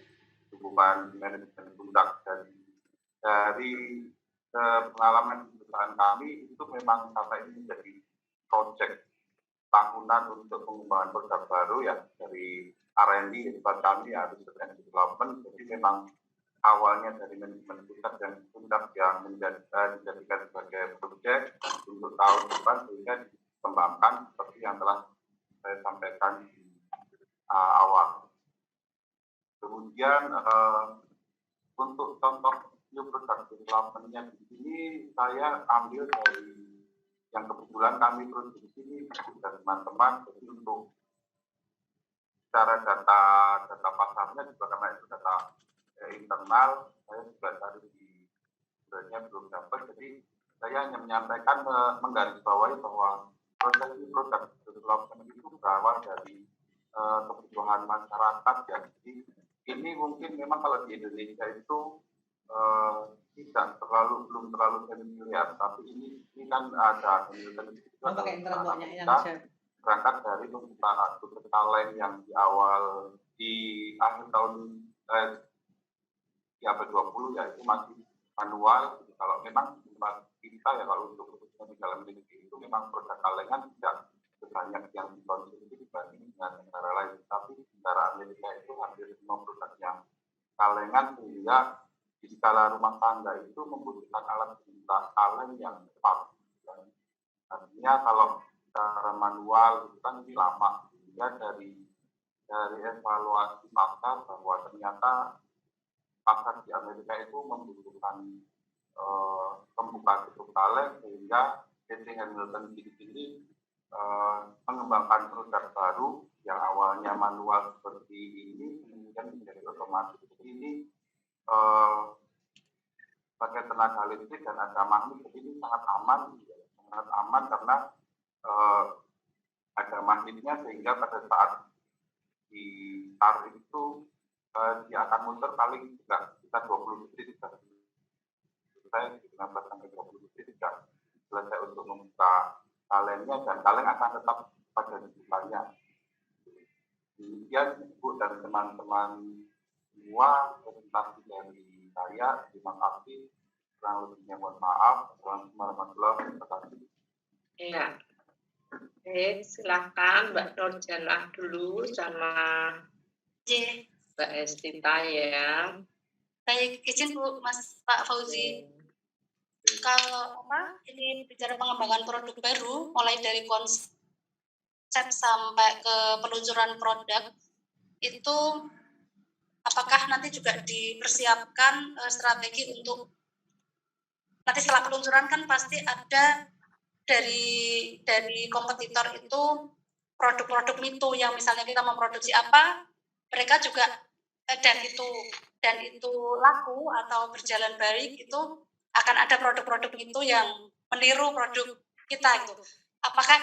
dukungan manajemen puncak. Dan dari pengalaman di perusahaan kami itu memang sampai ini menjadi proyek tahunan untuk pengembangan produk baru ya, dari R&D di tempat kami ya, research and development. Jadi memang awalnya dari manajemen pusat dan puncak yang dijadikan sebagai proyek untuk tahun depan, sehingga dikembangkan seperti yang telah saya sampaikan di awal. Kemudian untuk contoh new product development-nya di sini saya ambil dari yang kebetulan kami produksi ini dan teman-teman. Jadi untuk secara data pasarnya juga, karena itu data internal, saya juga cari di sebenarnya belum dapat. Jadi saya hanya menyampaikan, menggarisbawahi bahwa proses ini product development itu berawal dari kebutuhan masyarakat ya. Jadi ini mungkin memang kalau di Indonesia itu belum terlalu familiar, tapi ini kan ada berangkat dari pembukaan talent yang di akhir tahun di abad 20 ya, itu masih manual. Kalau memang kita ya, kalau untuk khususnya di dalam negeri itu memang produk kalengan tidak sebanyak yang dikonsumsi dibanding dengan negara lain, tapi di negara Amerika itu hampir semua produk yang kalengan, sehingga di skala rumah tangga itu membutuhkan alat kaleng yang cepat. Artinya kalau secara manual itu kan ini lama, sehingga dari evaluasi pasar bahwa ternyata pasar di Amerika itu membutuhkan pembukaan tutup kaleng, sehingga PT Hamilton di sini mengembangkan produk baru yang awalnya manual seperti ini kemudian menjadi otomatis. Ini pakai tenaga listrik dan ada magnet. Ini sangat aman karena ada magnetnya, sehingga pada saat ditarik itu dia akan muter paling juga sekitar 20 detik, selesai 15 sampai 20 detik sudah selesai untuk membuka kalennya, dan kaleng akan tetap pada depannya. Demikian Ibu dan teman-teman semua, presentasi dari saya. Terima kasih. Kurang lebihnya mohon maaf. Assalamualaikum warahmatullahi wabarakatuh. Iya. Oke, silakan Mbak Nurjanah dulu sama Mbak Estita ya. Baik, izin Bu, Pak Fauzi. Kalau ini bicara pengembangan produk baru, mulai dari konsep sampai ke peluncuran produk, itu apakah nanti juga dipersiapkan strategi untuk nanti setelah peluncuran kan pasti ada dari kompetitor itu produk-produk itu yang misalnya kita memproduksi apa, mereka juga dan itu laku atau berjalan baik, itu akan ada produk-produk itu yang meniru produk kita gitu. Apakah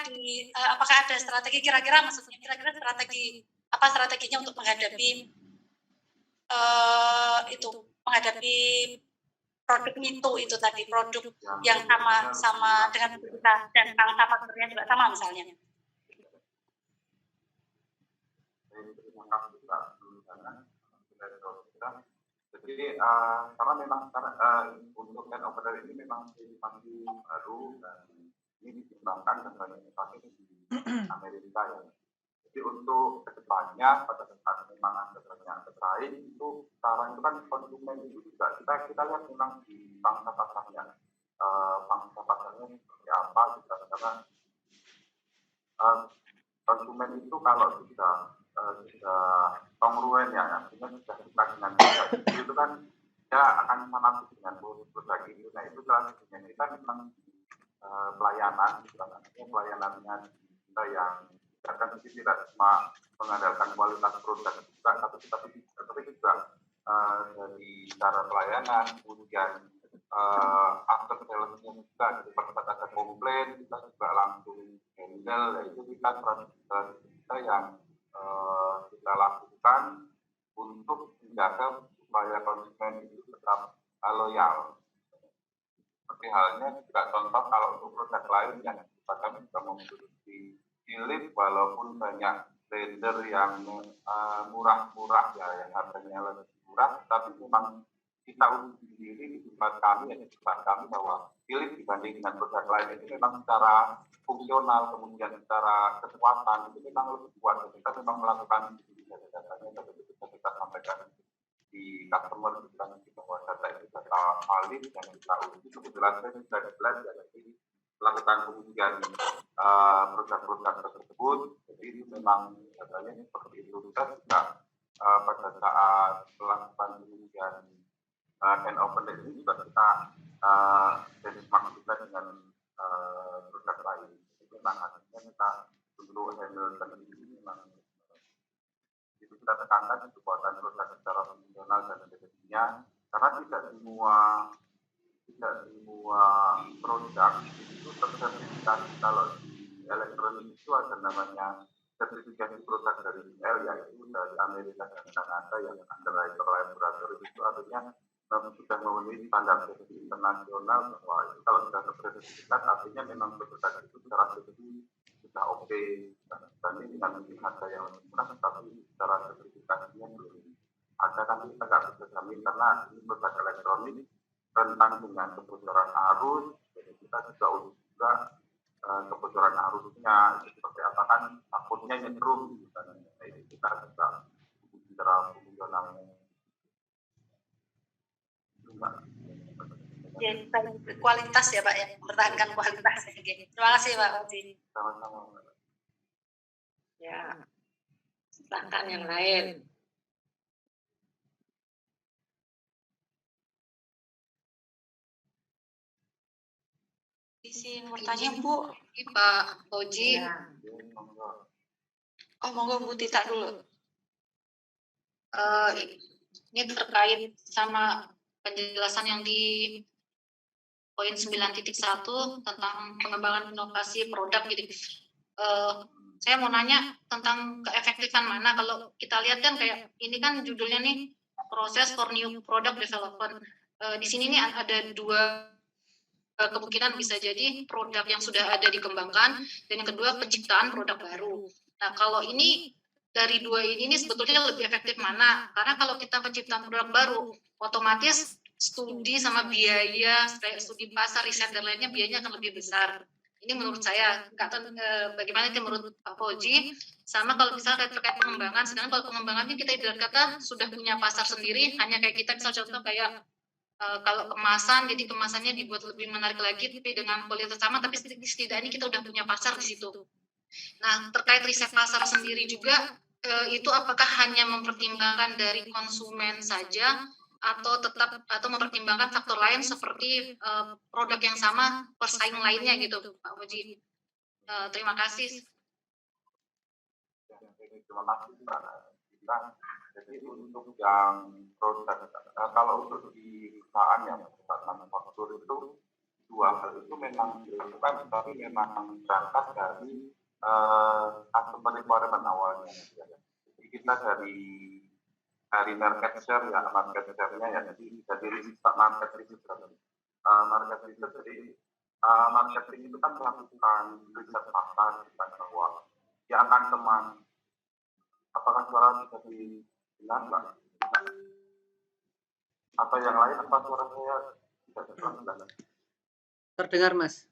ada strategi, kira-kira strategi apa strateginya untuk menghadapi menghadapi produk itu tadi, produk yang sama dengan kita dan pangsa pasarnya juga sama misalnya. Jadi karena memang untuk hand opener ini memang masih baru dan ini dikembangkan dan banyak dipakai di Amerika ya. Jadi untuk kedepannya pada saat memang ada banyak bersaing itu sekarang itu kan konsumen itu juga kita lihat memang di pangsa pasarnya seperti apa gitu, karena konsumen itu kalau sudah kongruen ya, artinya sudah suka dengan produk itu kan dia akan fanatik dengan produk itu. Nah itu strateginya kita memang pelayanan, pelayanannya kita yang akan tidak cuma mengandalkan kualitas produk juga, tapi juga dari cara pelayanan, kemudian after sales-nya juga, jadi pada saat ada komplain kita juga langsung handle. Itu kita yang kita lakukan untuk menjaga supaya konsumen itu tetap loyal. Seperti halnya juga contoh kalau untuk produk lain yang kami juga memproduksi Philips, walaupun banyak trader yang murah-murah ya, yang harganya lebih murah, tapi memang kita uji sendiri di tempat kami bahwa Philips dibanding dengan produk lain itu memang secara fungsional, kemudian secara kekuatan itu memang lebih kuat. Kita memang melakukan datanya, tapi kita sampaikan di customer, kita bahwa data itu data valid dan kita uji. Kebetulan saya sudah belajar jadi melakukan pengujian produk-produk tersebut. Jadi itu memang datanya seperti itu. Kita juga pada saat melakukan pengujian hand opener ini juga kita benchmark kita dengan produk lain. Jadi memang hasilnya kita dulu handle sendiri memang itu kita tekankan kekuatan produk secara fungsional dan efektifnya, karena tidak semua produk itu tersertifikasi. Kalau di elektronik itu ada namanya sertifikasi produk dari IL, yaitu dari Amerika dan Kanada yang Underwriter Laboratory, itu artinya sudah memenuhi standar safety internasional, bahwa itu kalau sudah tersertifikat artinya memang produk itu secara safety sudah oke, dibanding dengan mungkin harga yang lebih murah tapi secara sertifikasinya belum ada. Kan kita nggak bisa jamin karena ini produk elektronik rentan dengan kebocoran arus, jadi kita juga kebocoran arusnya itu seperti apa, kan takutnya nyetrum gitu kan. Jadi kita juga secara fungsionalnya. Ya, kualitas ya Pak ya, mempertahankan kualitas. Terima kasih Pak Oji. Sama-sama. Ya, silakan yang lain. Izin bertanya Bu. Pak Oji. Ya. Oh monggo Bu Tita dulu. Ini terkait sama penjelasan yang di poin 9.1 tentang pengembangan inovasi produk gitu. Saya mau nanya tentang keefektifan mana. Kalau kita lihat kan kayak ini kan judulnya nih proses for new product development. Di sini nih ada dua kemungkinan, bisa jadi produk yang sudah ada dikembangkan dan yang kedua penciptaan produk baru. Nah kalau ini dari dua ini sebetulnya lebih efektif mana? Karena kalau kita penciptaan produk baru, otomatis studi sama biaya, studi pasar, riset dan lainnya biayanya akan lebih besar. Ini menurut saya, nggak tahu bagaimana itu menurut Pak Fauji. Sama kalau misalnya terkait pengembangan, sedangkan kalau pengembangannya kita ibarat kata sudah punya pasar sendiri, hanya kayak kita misal contoh kayak kalau kemasan, jadi kemasannya dibuat lebih menarik lagi, tapi dengan kualitas sama, tapi setidaknya kita udah punya pasar di situ. Nah, terkait riset pasar sendiri juga, itu apakah hanya mempertimbangkan dari konsumen saja, atau mempertimbangkan faktor lain seperti produk yang sama persaing lainnya gitu, Pak Fauji. Terima kasih. Terima kasih Mbak. Jadi untuk yang produk, kalau untuk di perusahaan yang manufaktur itu dua hal itu memang dilakukan, tapi memang berangkat dari customer requirement awalnya. Jadi kita dari market share ya, market share-nya ya, jadi market research. Market research, jadi marketing itu kan melakukan riset pasar bahwa dia akan teman. Apakah suara bisa didengar, Mbak? Atau yang lain, apa suara saya tidak terdengar? Terdengar, Mas.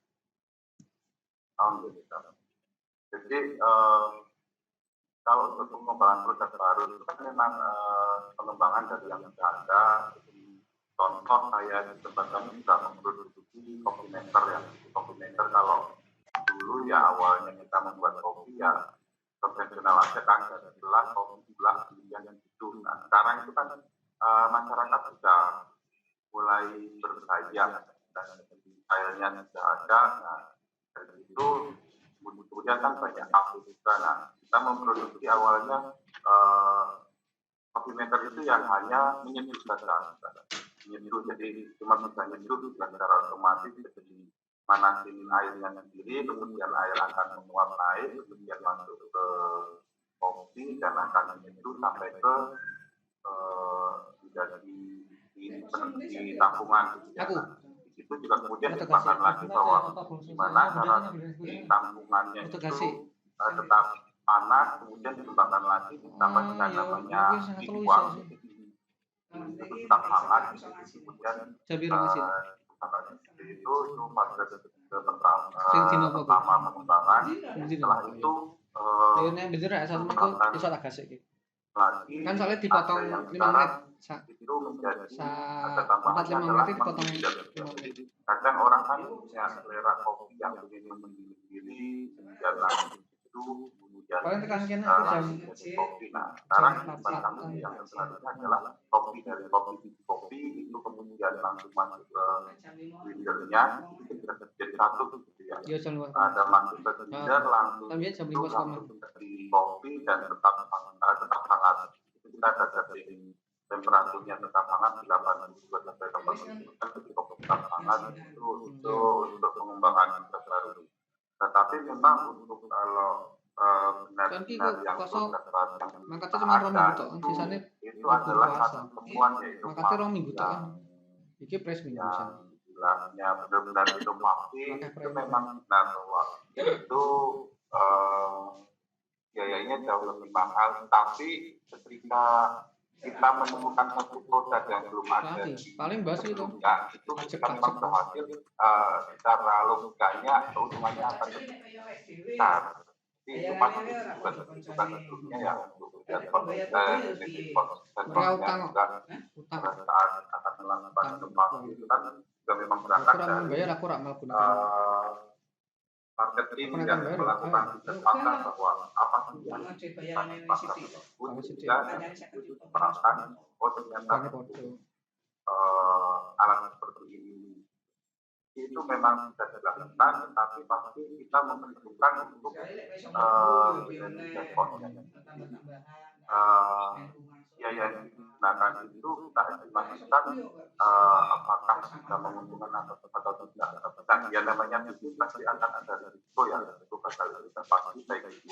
Alhamdulillah. Jadi kalau untuk pengembangan produk baru itu kan memang pengembangan dari yang sudah ada. Contoh saya di tempat kami sudah memproduksi kopi maker ya. Kopi maker kalau dulu ya awalnya kita membuat kopi ya konvensional aja kan, ada gelas, kopi gula, kemudian gitu. Nah sekarang itu kan masyarakat sudah mulai berkarya dan akhirnya sudah ada. Nah dari itu kemudian kan banyak kafe juga. Nah kita memproduksi awalnya kopi maker itu yang hanya menyeduh saja. Menyeduh, jadi cuma bisa nyeduh secara otomatis, jadi manasin airnya sendiri, kemudian air akan menguap naik, kemudian masuk ke kopi dan akan menyeduh sampai ke di tampungan. Di situ juga kemudian dikembangkan lagi bahwa gimana cara di tampungannya itu tetap panas, kemudian dikembangkan lagi sampai dengan namanya dituang. Itu tetap hangat, kemudian itu fase pertama pengembangan. Setelah itu lagi kan soalnya dipotong 5 menit itu menjadi ada 45 menit dipotong 5 menit. Kadang orang kan punya selera kopi yang begini sendiri, kemudian langsung itu kemudian kopi. Nah sekarang kami yang selanjutnya adalah kopi dari kopi itu kemudian langsung masuk ke blendernya, itu bisa jadi satu gitu ya. Ada masuk ke blender langsung itu langsung dari kopi dan tetap hangat. Itu kita ada setting temperaturnya tetap hangat 82 sampai 80 ketika tetap hangat itu untuk pengembangan baru. Tetapi memang untuk kalau benar-benar yang makanya cuma 2 minggu tok, sisanya itu adalah satu temuan yaitu makanya 2 minggu tok. Iki press minggu bilangnya benar-benar itu pasti itu memang benar bahwa itu biayanya jauh lebih mahal, tapi ketika kita menemukan satu produk yang belum ada paling bagus itu itu kita memang berhasil secara logikanya keuntungannya akan lebih besar. Itu pasti bukan tentunya yang pada saat akan melakukan inovasi itu kan juga memang berangkat dari marketing yang melakukan riset pasar bahwa apa sih yang pasar tersebut sehingga itu diterapkan ternyata alat seperti ini itu memang bisa dilakukan, tapi pasti kita membutuhkan untuk biaya yang digunakan itu kita estimasikan apakah bisa menguntungkan atau tidak. Dan yang namanya bisnis pasti akan ada risiko ya, risiko gagal kita pasti baik itu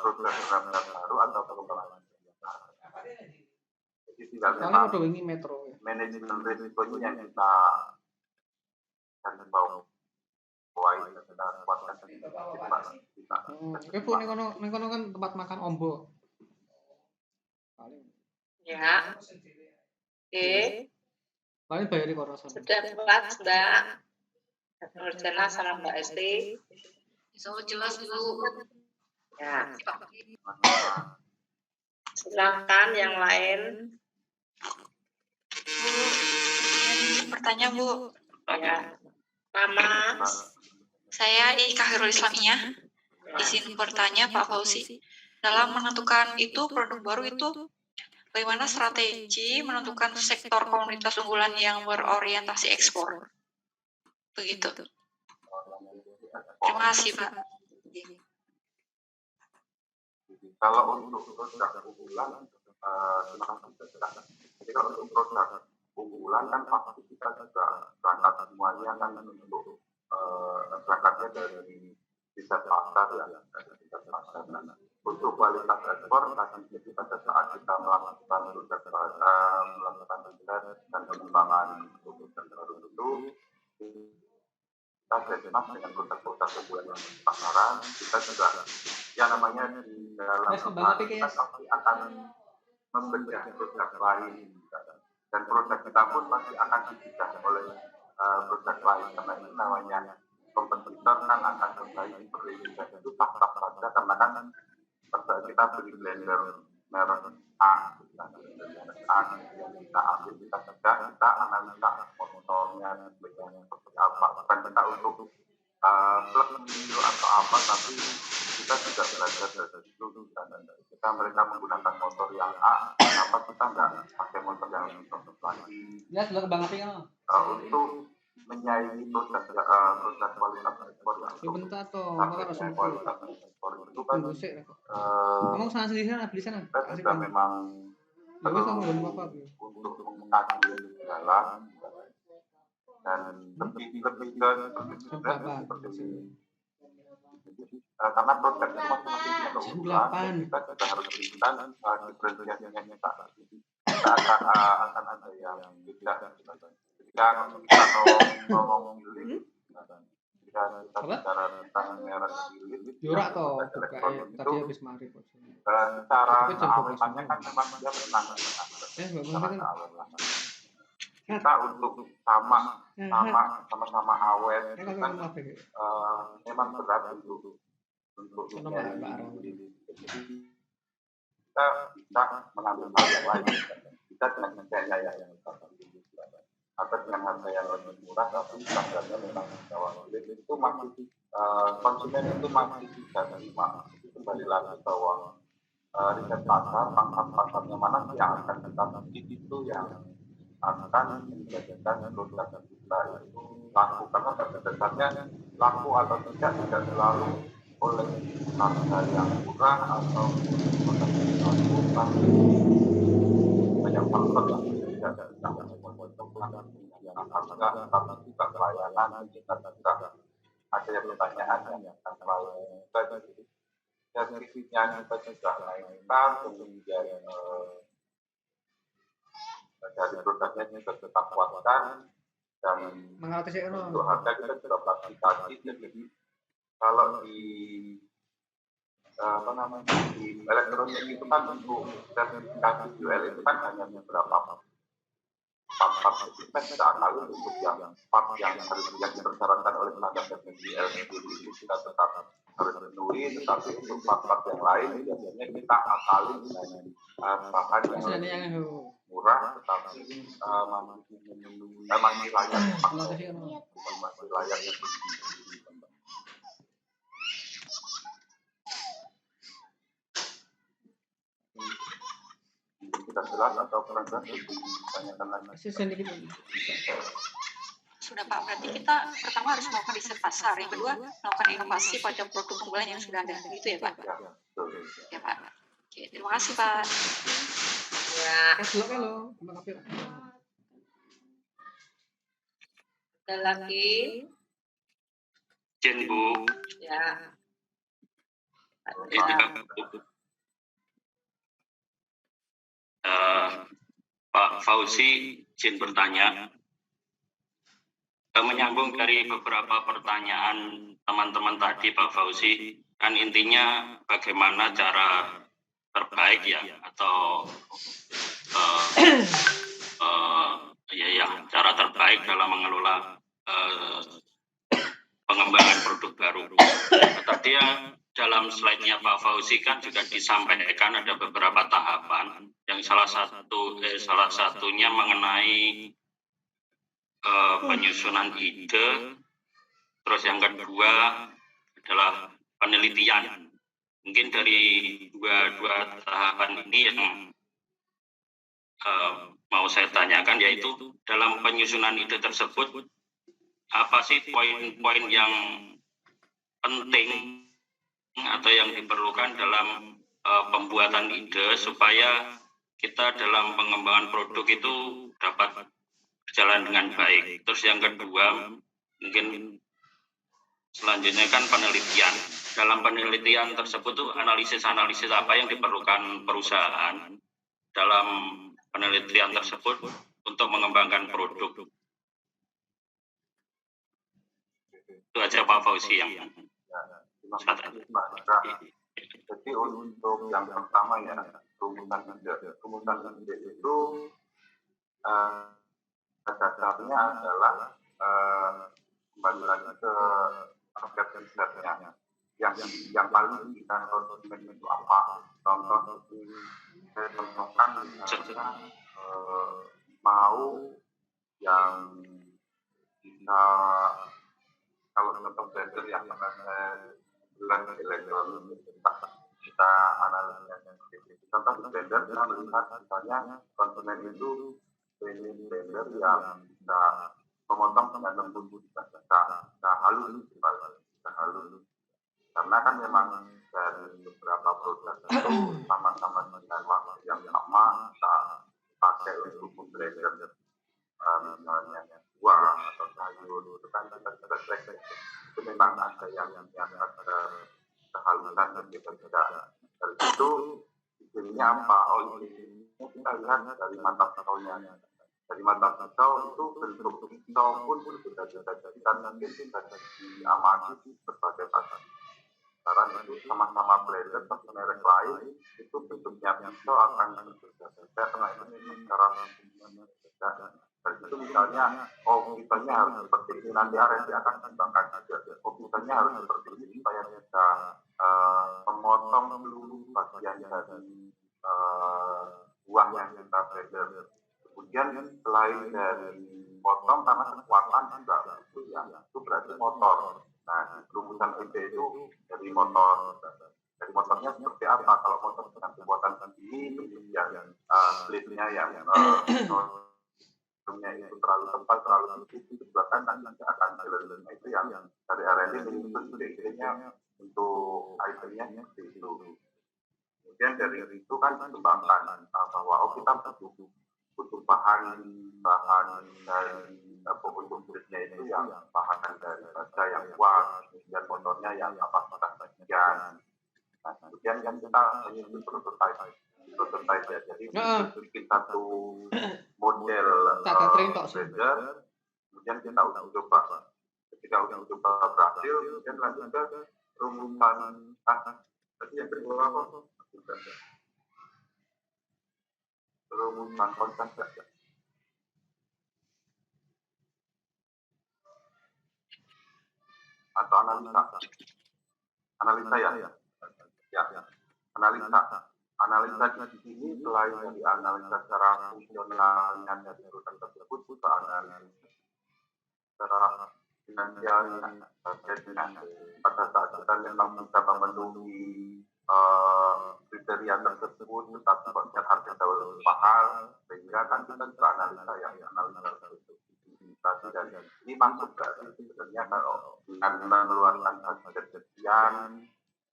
program baru atau pengembangan yang baru. Jadi tidak memang manajemen risikonya yang kita bawa kita kuatkan kita. Oke Bu, ning kono kan tempat makan Ombo. Ya. Paling bayar kok rasanya. Sudah puas, Mbak. Nurjana sama Mbak Esti. So jelas dulu. Ya. Silakan yang lain. Bu, pertanyaan Bu. Ya. Nama. Saya Ika Khairul Islamiyah. Izin bertanya Pak Fauzi. Dalam menentukan itu produk baru itu, bagaimana strategi menentukan sektor komunitas unggulan yang berorientasi ekspor? Begitu. Terima kasih Pak. Kalau untuk produk unggulan, jadi kalau untuk produk unggulan kan pasti kita juga berangkat semuanya kan untuk berangkatnya dari riset pasar ya, dari riset pasar. Untuk kualitas ekspor tadi jadi pada saat kita melakukan riset melakukan riset dan pengembangan produk baru itu kita benchmark dengan produk-produk unggulan yang di pasaran. Kita juga yang namanya di dalam kita pasti akan membedah produk lain dan produk kita pun pasti akan dibedah oleh produk lain karena itu namanya kompetitor kan akan kembali berlibat itu tak saja karena kan pada kita beli blender merek A yang kita ambil kita bedah kita analisa motornya seperti apa bukan kita untuk plus minus atau apa tapi kita juga belajar dari situ dan kita mereka menggunakan motor yang A kenapa kita nggak pakai motor yang lagi untuk menyaingi produk kualitas ekspor yang kualitas ekspor itu kan kita juga memang untuk mengkaji jalan dan lebih ke seperti ini. Karena produk itu masing-masing punya keunggulan, kita juga harus berikan diferensiasinya kita. Kita akan ada yang tidak. Ketika kita ngomong giling, ketika kita bicara tentang merek giling, tadi habis maghrib. cara awetannya kan memang dia menang. Kita untuk sama-sama awet itu kan memang berat untuk kita bisa mengambil hal yang lain kita dengan harga yang atau dengan harga yang lebih murah tapi harganya memang jauh itu masih konsumen itu masih bisa terima kembali lagi bahwa riset pasar pangkat pasarnya mana yang akan kita beli itu yang akan menjadikan produk kita itu laku karena pada dasarnya laku atau tidak selalu oleh harga yang murah atau produk yang laku tapi banyak faktor yang tidak menentukan yang harga tapi juga pelayanan kita juga ada yang pertanyaan yang akan pelayanan kita dan kritiknya kita juga naikkan kemudian dari produknya juga kita kuatkan dan untuk harga kita juga klasifikasi jadi kalau di di elektronik itu kan untuk sertifikasi UL itu kan hanya beberapa part kita tidak tahu untuk yang part yang harus yang dipersyaratkan oleh tenaga teknik itu kita tetap harus penuhi tetapi untuk part yang lain biasanya kita akalin dengan bahan yang murah tetapi masih layak masih layak sudah jelas atau kurang jelas ditanyakan lagi. Sudah Pak, berarti kita pertama harus melakukan riset pasar, yang kedua melakukan inovasi pada produk unggulan yang sudah ada, gitu ya Pak? Ya Pak. Oke, terima kasih Pak. Ya. Ada lagi? Jen Bu. Ya. Pak Fauzi izin bertanya, menyambung dari beberapa pertanyaan teman-teman tadi Pak Fauzi, kan intinya bagaimana cara terbaik ya atau cara terbaik dalam mengelola pengembangan produk baru. Tadi yang dalam slide-nya Pak Fauzi kan juga disampaikan ada beberapa tahapan yang salah satunya mengenai penyusunan ide, terus yang kedua adalah penelitian. Mungkin dari dua tahapan ini yang mau saya tanyakan yaitu dalam penyusunan ide tersebut apa sih poin-poin yang penting atau yang diperlukan dalam pembuatan ide supaya kita dalam pengembangan produk itu dapat berjalan dengan baik. Terus yang kedua, mungkin selanjutnya kan penelitian. Dalam penelitian tersebut tuh analisis-analisis apa yang diperlukan perusahaan dalam penelitian tersebut untuk mengembangkan produk. Itu aja Pak Fauzi yang Terima kasih Pak Indra. Jadi untuk yang pertama ya, rumusan ide itu dasarnya adalah kembali lagi ke target risetnya. Yang paling kita konsumen itu apa? Contoh saya contohkan misalnya mau yang bisa kalau contoh blender yang pernah saya bilang elektronik kita analisanya contoh blender kita melihat misalnya konsumen itu pilih blender yang bisa memotong dengan lembut, bisa halus karena kan memang dari beberapa produk itu sama-sama dengan waktu yang sama kita pakai untuk blender misalnya buah atau sayur itu kan itu memang ada yang ada kehalusan dan berbeda. Dari itu idenya apa? Idenya kita lihat dari mata pisaunya. Dari mata pisau itu bentuk pisau pun berbeda-beda. Jadi kan mungkin bisa diamati berbagai macam. Sekarang itu sama-sama blender atau merek lain itu bentuknya pisau akan berbeda-beda karena ini secara berbeda. Dari itu misalnya, pisaunya harus seperti ini, nanti R&D akan kembangkan juga. Pisaunya harus seperti ini supaya bisa memotong seluruh bagian dari buah yang kita blender. Kemudian selain dari potong karena kekuatan juga itu berarti motor. Nah, rumusan ide itu dari motor. Dari motornya seperti apa? Kalau motor dengan kekuatan segini, kemudian blade-nya yang itu terlalu tempat, terlalu sedikit, itu bahkan nanti akan jalan. Itu yang dari R&D itu idenya untuk itemnya seperti itu. Kemudian dari itu kan dikembangkan bahwa kita butuh bahan dari untuk blade-nya itu yang bahan dari baja yang kuat, kemudian motornya yang kapasitas sekian. Nah, kemudian yang kita menyusun prototype ya, jadi bikin satu model blender, kemudian kita uji coba. Ketika uji coba berhasil, kemudian lanjut ke rumusan tadi yang kedua apa? Rumusan konsep ya. Atau analisa ya. Analisa di sini selain dari analisa secara fungsionalnya dari perusahaan tersebut, juga analisa secara finansialnya. Pada saat kita memang bisa memenuhi kriteria tersebut, tetapi konsep harga jauh mahal, sehingga kan kita juga analisa tersebut. Dan ini masuk dari sebenarnya kalau dengan mengeluarkan hasil sekian,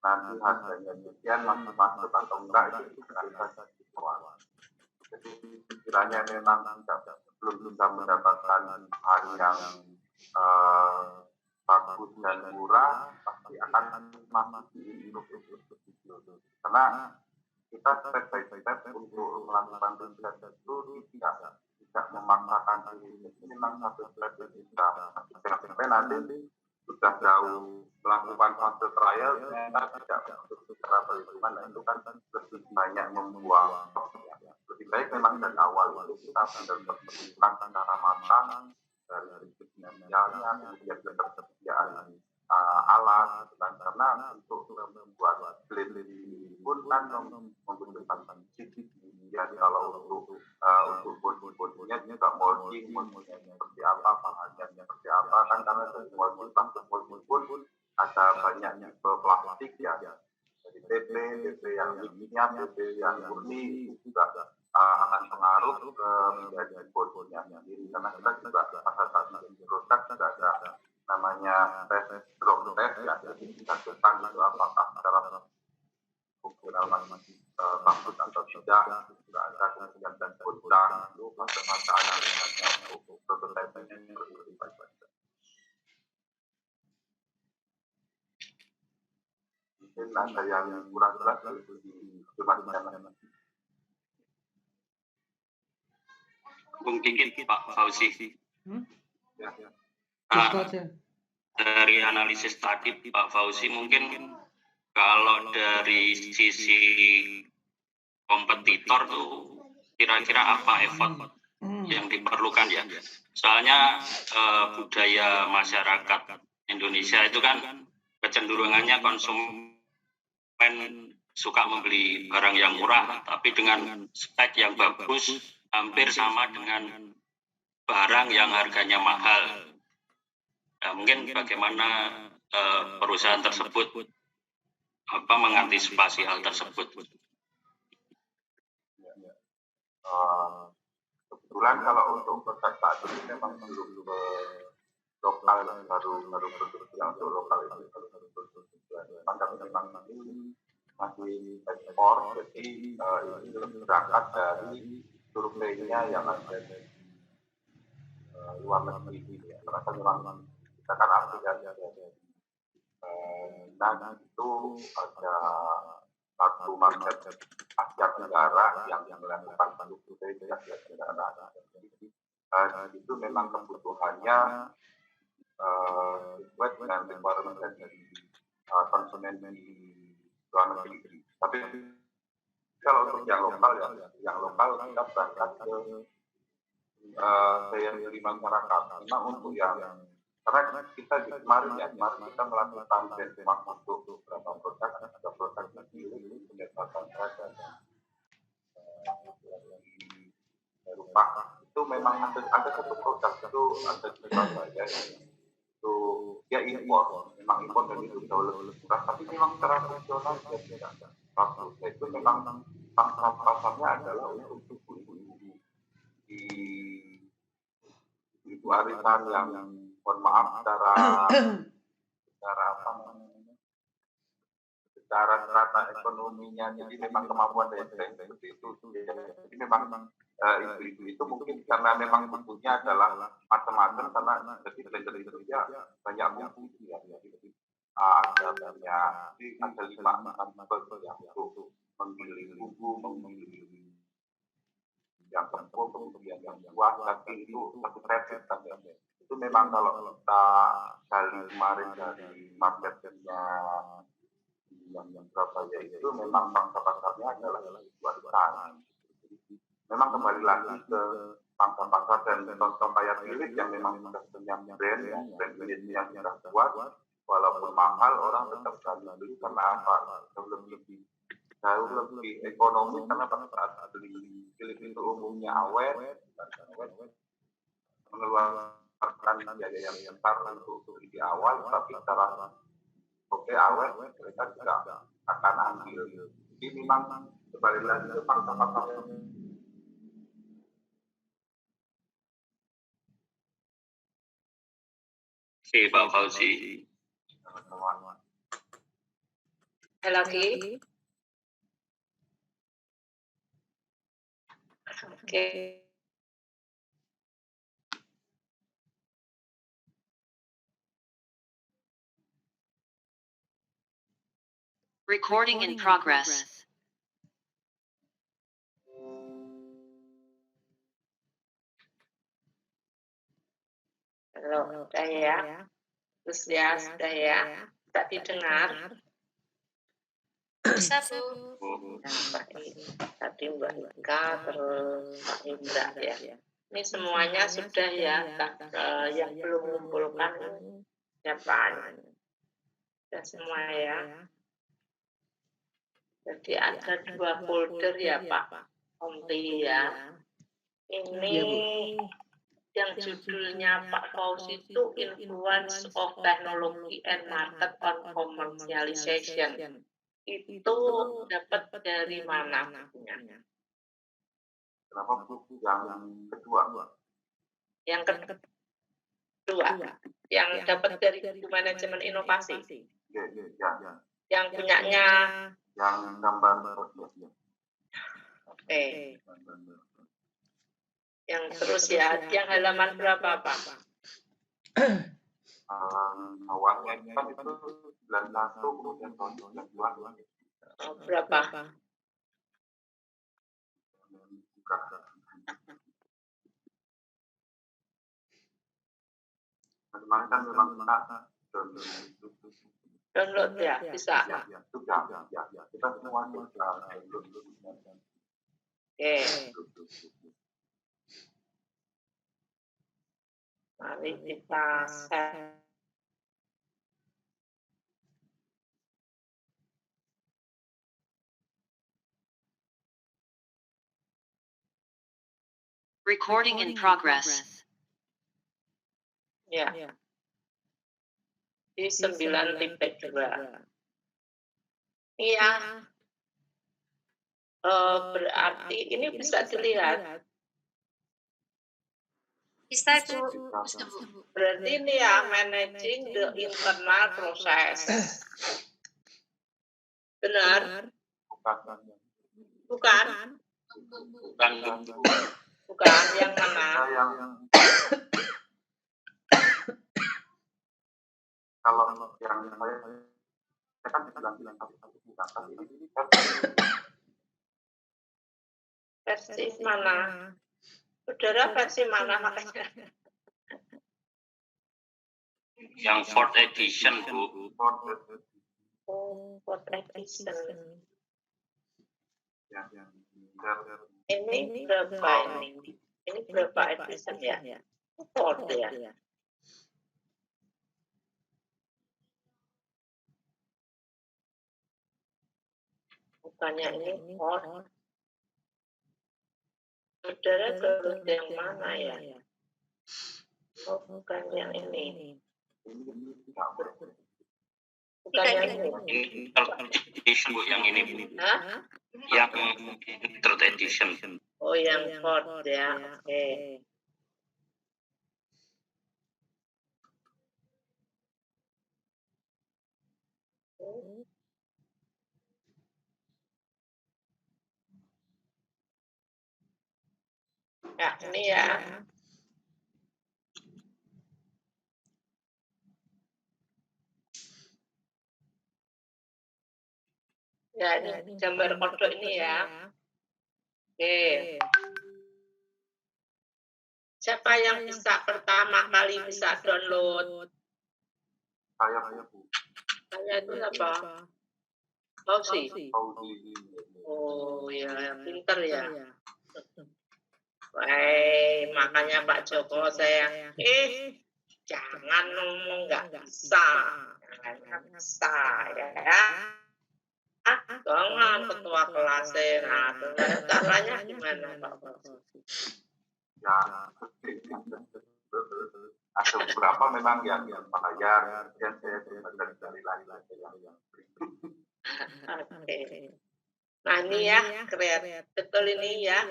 nanti harganya sekian masuk atau enggak itu analisa semua. Jadi kiranya memang belum bisa mendapatkan bahan yang bagus dan murah, pasti akan masuk di karena kita step by step untuk melakukan riset itu tidak memaksakan diri. Ini memang satu step kita sampai nanti sudah jauh melakukan fase trial, ternyata tidak secara perhitungan, itu kan lebih banyak membuang. Lebih baik memang dari awal itu kita benar-benar perhitungkan secara matang dari finansialnya, kemudian ketersediaan alat, karena untuk membuat blade ini pun kan membutuhkan sedikit. Kemudian kalau untuk bodi-bodinya juga moldingnya seperti apa, bahannya seperti apa, kan karena molding pun ada banyak tipe plastik ya, dari PP yang liquidnya, PP yang murni itu juga akan pengaruh ke menjadi bodinya sendiri. Karena kita juga pada saat menjadi produk juga ada namanya tes drop test ya, jadi kita cekkan itu apakah secara fungsional masih bagus atau tidak, juga ada kemudian dan kota itu masa analisanya untuk prototype-nya seperti itu. Mungkin ada yang kurang jelas itu dijelaskan. Mungkin Pak Fauzi. Dari analisis tadi Pak Fauzi, mungkin kalau dari sisi kompetitor tuh kira-kira apa effort yang diperlukan ya? Soalnya budaya masyarakat Indonesia itu kan kecenderungannya konsumen suka membeli barang yang murah tapi dengan spek yang bagus, hampir sama dengan barang yang harganya mahal. Nah, mungkin bagaimana perusahaan tersebut mengantisipasi hal tersebut? Kebetulan kalau untuk proses saat ini memang belum lokal, baru produksi yang untuk lokal itu baru produksi. Memang masih ekspor, jadi ini berangkat dari surveinya yang ada di luar negeri. Ternyata memang kita kan aplikasi dan itu ada satu market Asia Tenggara yang melakukan survei di Asia Tenggara. Jadi itu memang kebutuhannya sesuai dengan requirement dari konsumen di luar negeri. Tapi kalau untuk yang lokal kita berangkat ke daya beli masyarakat. Memang untuk yang karena kita di kemarin kita melakukan benchmark untuk beberapa produk, ada produk yang pendekatan harga dan Eropa. Itu memang ada satu produk itu ada di Surabaya itu dia impor, memang impor dan itu jauh lebih murah, tapi memang secara fungsional dia tidak bagus. Itu memang pasarnya adalah untuk ibu-ibu di ibu arisan yang mohon maaf secara strata ekonominya, jadi memang kemampuan daya saing seperti itu. Jadi memang ibu-ibu itu mungkin karena memang bentuknya adalah macam-macam, karena jadi blender itu ya banyak fungsi ya. Ada banyak, ada 5 yang untuk memilih bumbu, memilih yang tempur, kemudian yang buah, tapi itu satu traffic kan ya. Itu memang kalau kita gali kemarin dari marketnya yang Surabaya itu memang pangsa pasarnya adalah buatan. Memang kembali lagi ke pangsa pasar dan contoh kayak Philips yang memang sudah punya brand yang sudah kuat, walaupun mahal orang tetap beli karena apa? Jauh lebih ekonomis karena pada saat beli Philips itu umumnya awet mengeluarkan biaya yang besar untuk di awal, tapi secara awet mereka juga akan ambil. Jadi memang kembali lagi ke pangsa pasar. Oke, Pak Fauzi. Lagi. Oke. Recording in progress. Halo, sudah ya? Terus ya, sudah ya? Tak didengar? Bisa, Bu. Nah, tadi Mbak Ika, terus Pak Indra ya. Ini semuanya sudah ya, yang belum mengumpulkan siapa? Sudah semua ya. Jadi ada 2 folder ya Pak Omti ya. Ini yang judulnya Pak Fauzi itu Influence of Technology and Market on Commercialization. Itu dapat dari mana bukunya? Kenapa buku yang kedua? Yang kedua, yang dapat dari buku manajemen inovasi. Ya. Yang punyanya. Yang gambar. Oke. Yang terus ya, yang halaman berapa, Pak? Awalnya kan itu 91, kemudian tahun 92. Berapa? Kemarin kan memang kita download ya, bisa. Ya, kita semua bisa download. Oke. Mari kita share. Recording in progress. Ya. Di 9.2. Iya. Berarti ini bisa dilihat. Bisa itu. Berarti ini ya, managing the internal process. Benar? Bukan. Bukan yang mana? Kalau yang saya kan bilang versi mana? Saudara versi mana makanya? Yang 4th edition, Bu. Oh, 4th edition. Ini berapa ini? Ini berapa edition ya? 4th ya. Bukannya ini 4th. Saudara terus yang mana ya? Oh, bukan yang ini. Bukan yang ini. Ini 3rd edition, Bu, yang ini, Bu. Hah? Yang 3rd edition. Oh, yang 4th ya. Oke. Ya, ini ya. Ya, ini gambar kodok ini ya. Oke. Siapa yang bisa pertama kali bisa download? Saya itu apa? Fauzi. Oh ya, pinter ya. Wah, makanya Pak Joko saya, jangan ngomong nggak bisa ya. Jangan ketua kelasnya. Nah, caranya gimana Pak Fauzi? Ya, ada beberapa memang yang bayar, dan saya dari lain yang Oke. Nah ini ya, betul ini ya.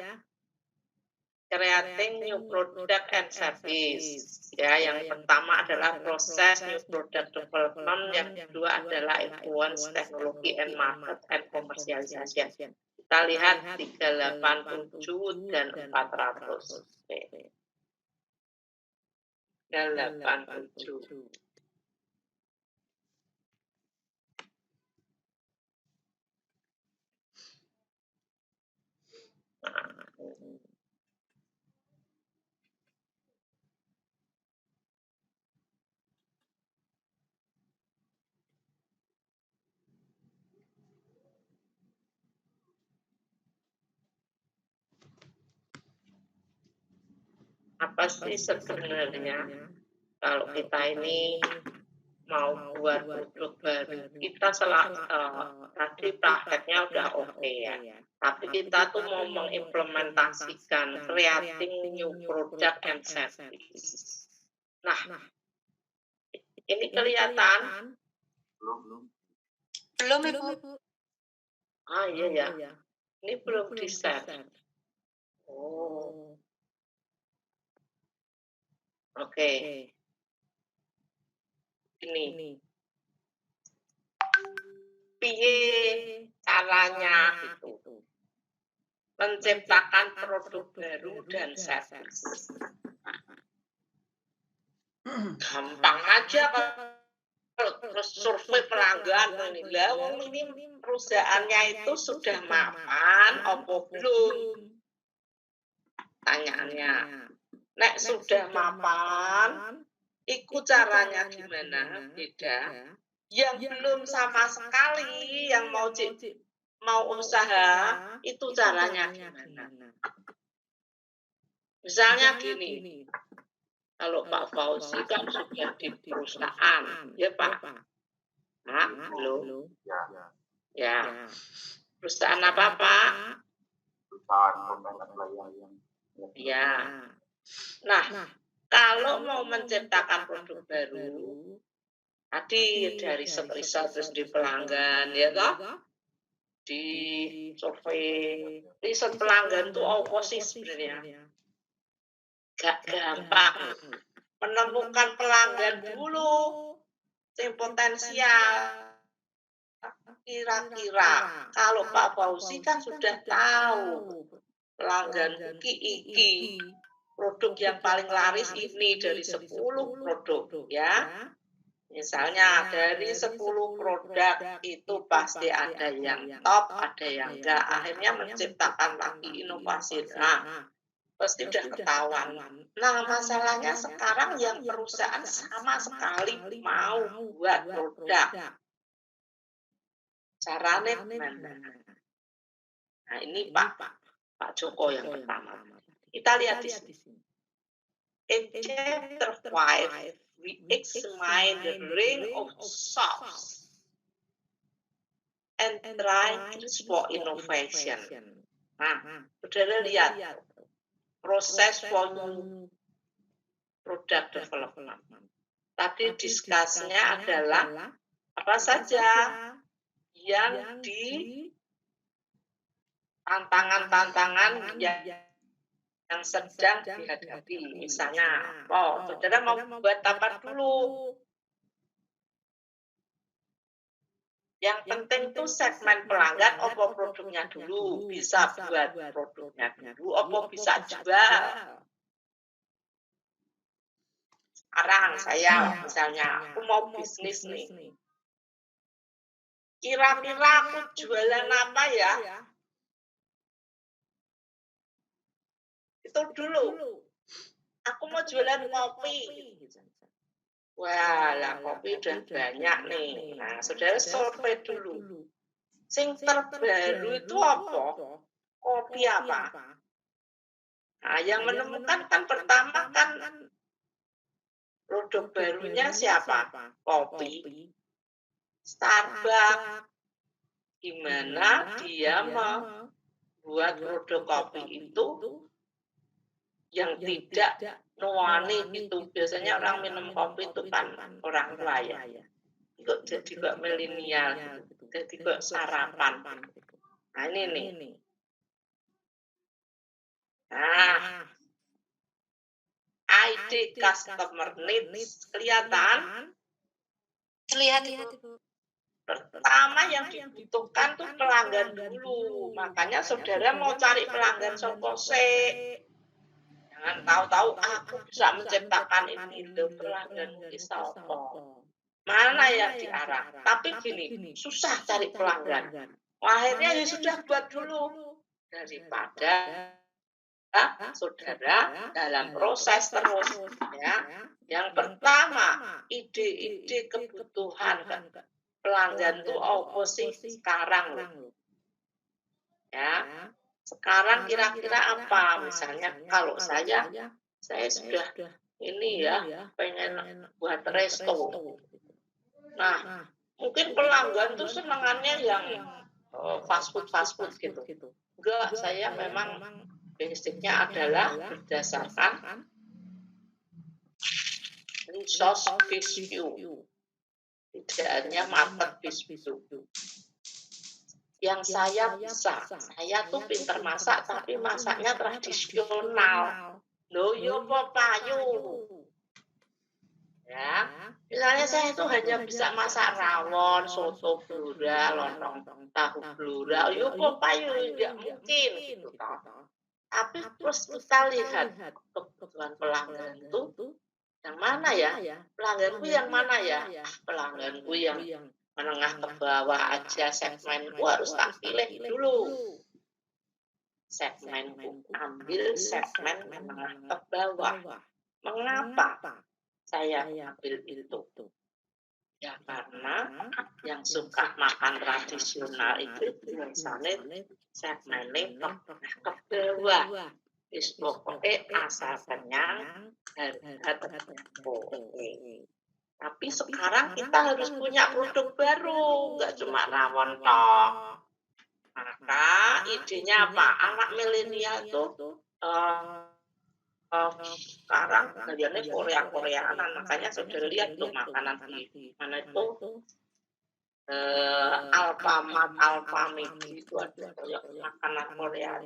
Creating new product and service. Ya, yang pertama adalah proses new product development, yang kedua adalah influence teknologi and market and commercialization. Kita lihat 387 dan 400. Oke. 387. Apa sih sebenarnya kalau kita ini mau buat produk baru, kita tadi prakteknya udah oke ya, tapi kita tuh mau mengimplementasikan creating new product and service. Nah, ini kelihatan? Belum, Ibu. Ah iya ya, ini belum di-share. Oh. Oke. Ini. piye caranya gitu menciptakan produk baru dan service. Gampang aja kalau terus survei pelanggan ini. Lah wong ini perusahaannya itu sudah mapan apa belum? Tanyaannya. Nek sudah mapan, iku caranya gimana? Beda. Yang belum sama sekali, yang mau usaha, itu caranya gimana? Misalnya gini, kalau Pak Fauzi kan sudah di perusahaan, ya Pak? Nah, belum? Ya. Perusahaan apa Pak? Perusahaan pembangunan. Ya. Nah, kalau mau menciptakan produk baru, tadi dari riset terus di pelanggan, ya toh? Di survei, riset pelanggan itu apa sih sebenarnya? Gak gampang. Menemukan pelanggan dulu, yang potensial. Kira-kira, kalau Pak Fauzi kan sudah tahu pelanggan iki produk yang paling laris ini dari 10 produk ya. Misalnya dari 10 produk itu pasti ada yang top, ada yang enggak. Akhirnya menciptakan lagi inovasi. Nah, pasti sudah ketahuan. Nah, masalahnya sekarang yang perusahaan sama sekali mau buat produk. Caranya gimana? Nah, ini Pak Joko yang pertama. Kita lihat di sini. In chapter 5, we examine the range of sources and drivers for innovation. Nah, saudara lihat proses for product development. Tadi diskusinya adalah apa saja yang di tantangan-tantangan yang sedang dihadapi. Misalnya, saudara mau buat apa dulu? Yang penting tuh segmen pelanggan, apa produknya dulu, bisa buat produknya dulu, apa bisa jual. Sekarang saya misalnya, aku mau bisnis nih. Kira-kira aku jualan apa ya? Itu dulu. Aku mau jualan kopi. Wah, lah kopi udah banyak nih. Nah, saudara survei dulu. Sing terbaru itu apa? Kopi apa? Nah, yang menemukan kan pertama kan produk barunya siapa? Kopi. Starbucks. Gimana dia membuat produk kopi itu yang tidak nuani gitu. Biasanya orang minum kopi itu kan orang tua ya. Kok jadi kok milenial gitu. Jadi kok sarapan. Nah ini nih. Nah, ID customer needs kelihatan? Terlihat Ibu. Pertama yang dibutuhkan tuh pelanggan dulu. Makanya saudara mau cari pelanggan sopo sih. Jangan tahu-tahu aku bisa menciptakan ini itu pelanggan sopo. Mana yang diarah? Tapi gini, susah cari pelanggan. Akhirnya ya sudah buat dulu. Daripada saudara dalam proses terus ya. Yang pertama, ide-ide kebutuhan pelanggan itu apa sih sekarang loh. Ya. Sekarang kira-kira apa? Misalnya kalau saya sudah ini ya, pengen buat resto. Nah, mungkin pelanggan tuh senangannya yang fast food gitu. Enggak, saya memang basicnya adalah berdasarkan resource based view. Tidak hanya market based view. Yang saya bisa, saya tuh pinter masak, tapi masaknya tradisional. Loh, yo papayu. Ya, misalnya saya itu hanya bisa masak rawon, soto blura, lontong tahu blura, yuk kok payu tidak mungkin gitu toh. Tapi terus kita lihat kebutuhan pelanggan itu yang mana ya? Pelangganku yang mana ya? Pelangganku yang menengah ke bawah aja, segmenku harus tak pilih dulu. Segmenku ambil segmen menengah ke bawah. Mengapa saya ambil itu? Ya karena yang suka makan tradisional itu biasanya segmennya ke bawah. Wis pokoke asal kenyang, harga terjangkau. Tapi sekarang kita harus punya produk baru, nggak cuma rawon toh. Maka idenya apa? Anak milenial tuh sekarang bagiannya Korea-Koreaan, makanya sudah lihat tuh makanan di mana itu Alfamart itu ada makanan Korea,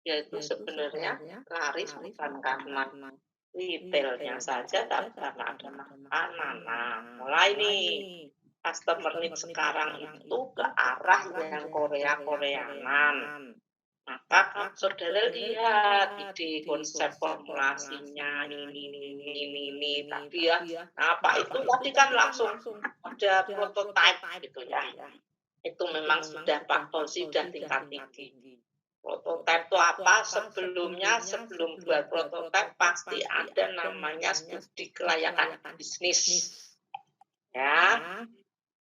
yaitu sebenarnya laris bukan karena retailnya saja, tapi karena ada makanan. Nah, mulai nih customer need sekarang itu ke arah yang Korea-Koreanan. Maka saudara lihat ide konsep formulasinya ini tadi ya. Apa itu tadi kan langsung ada prototipe gitu ya. Itu memang sudah Pak Fauzi sudah tingkat tinggi. Prototipe itu apa? Sebelum buat prototipe pasti ada namanya studi kelayakan bisnis. Ya.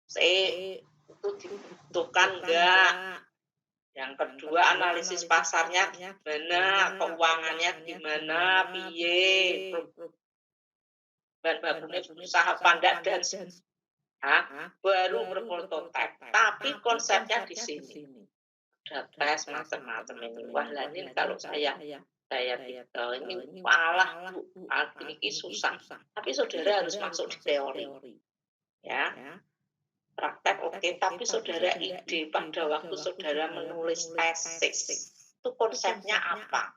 Itu dibutuhkan enggak? Yang kedua, analisis pasarnya gimana, keuangannya gimana, piye, bahan bakunya usaha pandak dan baru berprototipe. Tapi konsepnya di sini. Ada tes macam-macam ini. Wah, ini kalau saya ini malah ini susah. Tapi saudara harus masuk di teori. Ya. Praktek oke, tapi saudara ide pada waktu saudara menulis tesis itu konsepnya apa?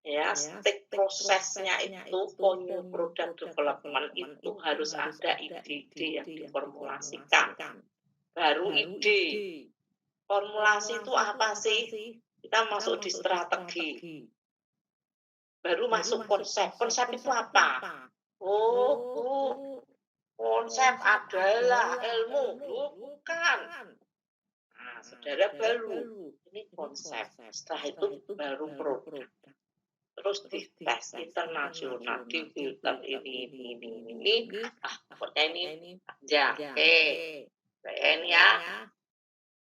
Ya, step prosesnya itu product development itu harus ada ide-ide yang diformulasikan. Baru ide. Formulasi itu apa sih? Kita masuk di strategi. Baru masuk konsep. Konsep itu apa? Konsep adalah ilmu, bukan. Nah, saudara baru ini konsep. Setelah itu baru produk. Terus dites internasional, di filter ini. Pokoknya ini panjang. Ini ya.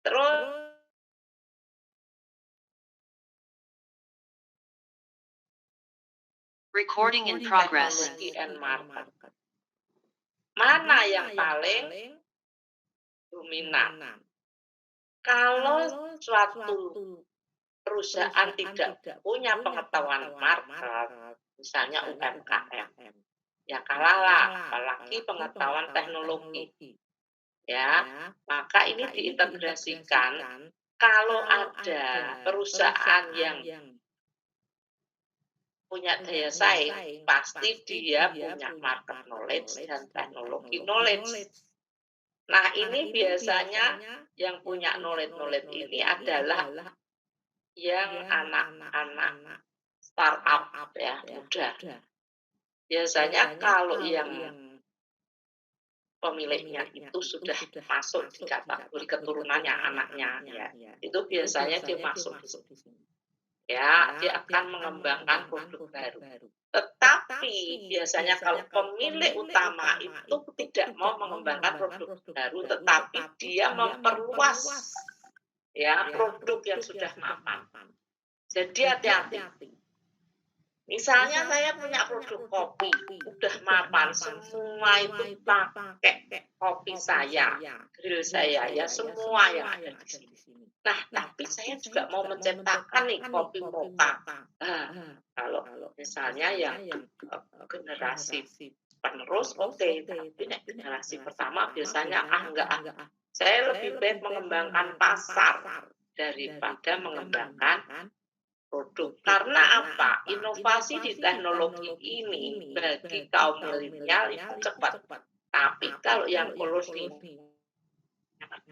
Terus Recording in progress. Mana yang paling dominan? Kalau suatu perusahaan tidak punya pengetahuan market, misalnya UMKM, ya kalahlah, apalagi pengetahuan teknologi. Ya, maka ini diintegrasikan. Kalau ada perusahaan yang punya daya saing, pasti dia punya market knowledge dan teknologi knowledge. Nah, ini biasanya yang punya knowledge ini adalah yang anak-anak startup ya, muda. Biasanya kalau yang pemiliknya itu sudah masuk di kategori keturunannya anaknya, ya, itu biasanya dia masuk di sini. Ya, dia akan mengembangkan produk baru. Tetapi biasanya kalau pemilik utama itu tidak mau mengembangkan produk baru, tetapi dia memperluas ya produk yang sudah mapan. Jadi hati-hati. Misalnya saya punya produk kopi, udah mapan, semua itu pakai kopi saya, grill saya, ya semua yang ada di sini. Nah, tapi saya juga mau menciptakan nih kopi mocha. Kalau misalnya yang generasi penerus, oke. Tapi generasi pertama biasanya enggak. Saya lebih baik mengembangkan pasar daripada mengembangkan produk bodoh. Karena apa? Inovasi di teknologi ini bagi kaum milenial itu cepat. Tapi kalau yang polusi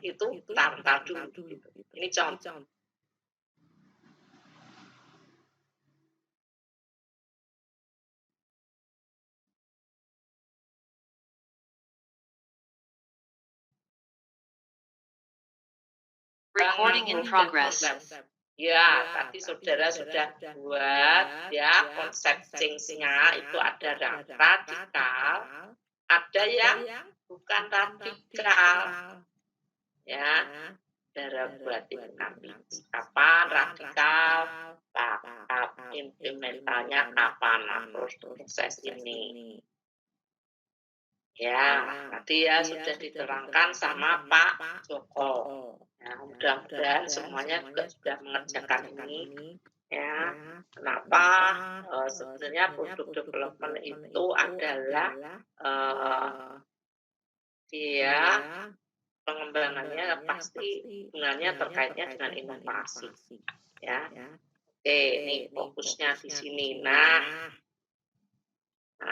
itu tar dulu. Ini contoh. Recording in progress. Ya, tadi saudara sudah buat ya konsep change-nya itu ada yang radikal, ada yang bukan radikal. Ya, saudara buat ini nanti. Kapan radikal? Tahap implementasinya kapan? Nah, proses ini. Ya, tadi ya sudah diterangkan sama Pak Joko. Ya, mudah-mudahan semuanya juga sudah mengerjakan ini. Ya, kenapa sebenarnya produk development itu adalah dia pengembangannya pasti hubungannya terkaitnya dengan inovasi. Ya, oke, ini fokusnya di sini. Nah,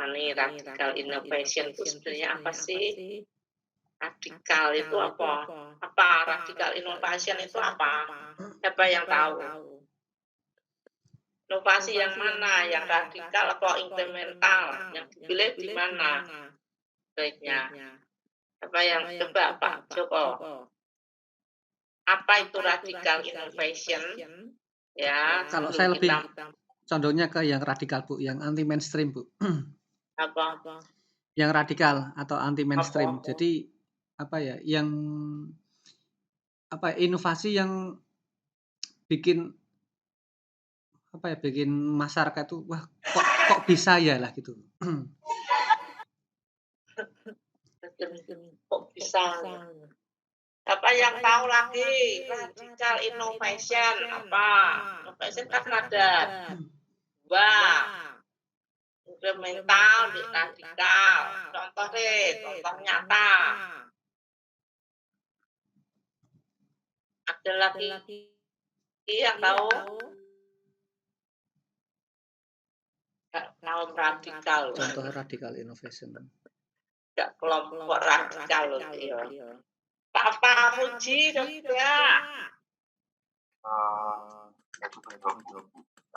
ini radical innovation itu sebenarnya apa sih? Radikal itu apa? Apa radical innovation itu apa? Siapa yang tahu? Inovasi yang mana? Yang radikal atau incremental? Yang dipilih di mana? Baiknya. Apa yang coba Pak Joko? Apa itu radical innovation? Ya. Kalau saya lebih condongnya ke yang radikal Bu, yang anti mainstream Bu. Apa? Yang radikal atau anti mainstream. Jadi apa ya? Yang apa inovasi yang bikin apa ya? Bikin masyarakat itu wah kok bisa ya lah gitu. Kok bisa? Apa yang tahu lagi radical innovation apa? Innovation kan ada dua, incremental, radikal. Contoh deh, contoh nyata. Ada lagi yang tahu? Kaum radikal. Contoh radical innovation. Enggak kelompok radikal loh ya. Pak Puji juga.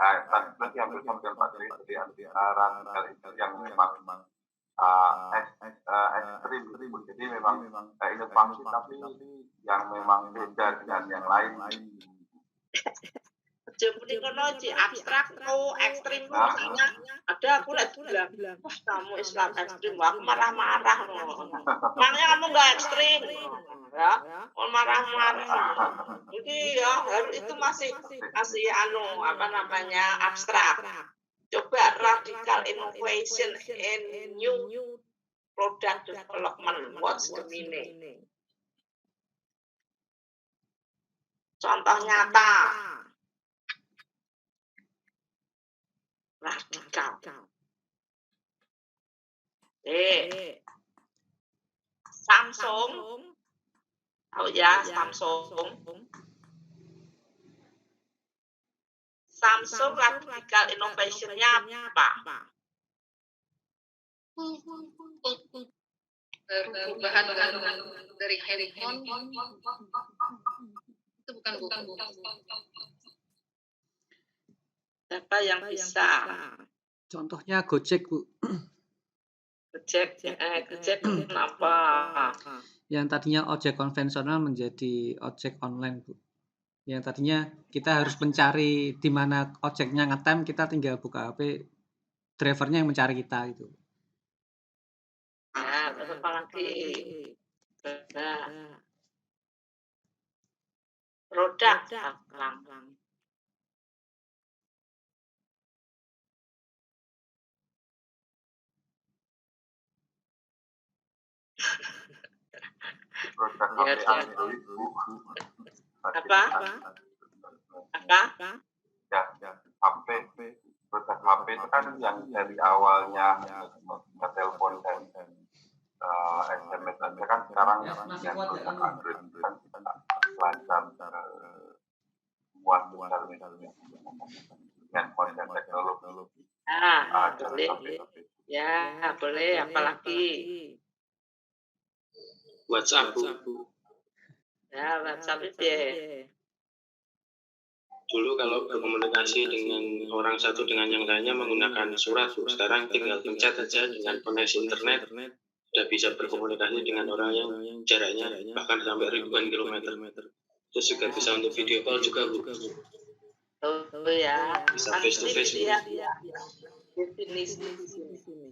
Tadi hampir Pak Tri, jadi radikal itu yang memang ekstrim, jadi memang inovasi tapi yang memang beda dengan yang lain. Jadi kono abstrak atau ekstrim misalnya ada aku lihat bilang wah kamu Islam ekstrim aku marah-marah makanya kamu nggak ekstrim ya marah-marah jadi ya itu masih apa namanya abstrak. Coba radical innovation and new product development, what's the meaning? Contoh nyata radikal. Samsung, tahu ya Samsung. Samsung radical innovation-nya apa? Perubahan dari handphone itu bukan. Siapa yang bisa? Contohnya Gojek, Bu. Gojek kenapa? Yang tadinya ojek konvensional menjadi ojek online, Bu. Yang tadinya kita harus mencari di mana ojeknya ngetem, kita tinggal buka HP, drivernya yang mencari kita itu. Ya, terus apa lagi? Produk lang. Apa? Ya, HP, produk HP itu kan yang dari awalnya telepon dan SMS aja kan sekarang yang produk Android kan semua besar misalnya. dengan konten teknologi. Boleh. Ya, boleh. Apalagi? WhatsApp, Bu. Ya, WhatsApp itu ya. Dulu kalau berkomunikasi dengan orang satu dengan yang lainnya menggunakan surat, Bu. Sekarang tinggal pencet saja dengan koneksi internet, sudah bisa berkomunikasi dengan orang yang jaraknya bahkan sampai ribuan kilometer. Terus juga bisa untuk video call juga, Bu. Oh ya. Bisa face to face, Bu. Definisi di sini.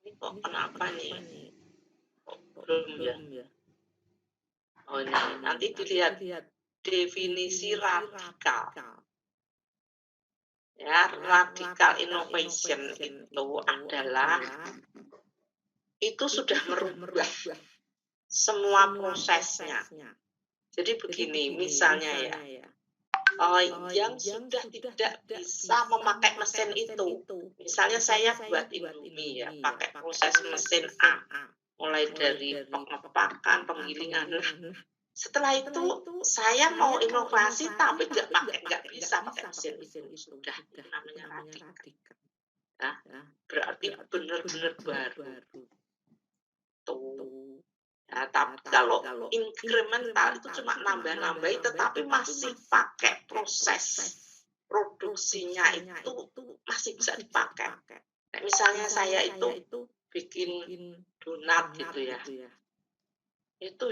Ini kok kenapa nih? Belum ya. Oh ini nanti dilihat definisi radikal. Ya, radical innovation itu adalah itu sudah merubah semua prosesnya. Jadi begini, misalnya ya, yang sudah tidak bisa memakai mesin itu, misalnya saya buat Indomie ya, pakai proses mesin A, mulai dari pengepakan, penggilingan. Setelah itu saya mau inovasi tapi nggak bisa pakai mesin itu, sudah itu namanya radikal. Ya, berarti benar-benar baru. Tuh. Ya, tapi kalau incremental itu cuma nambah-nambahi tetapi masih pakai proses produksinya itu masih bisa dipakai. Nah, misalnya saya itu bikin donat gitu ya. Itu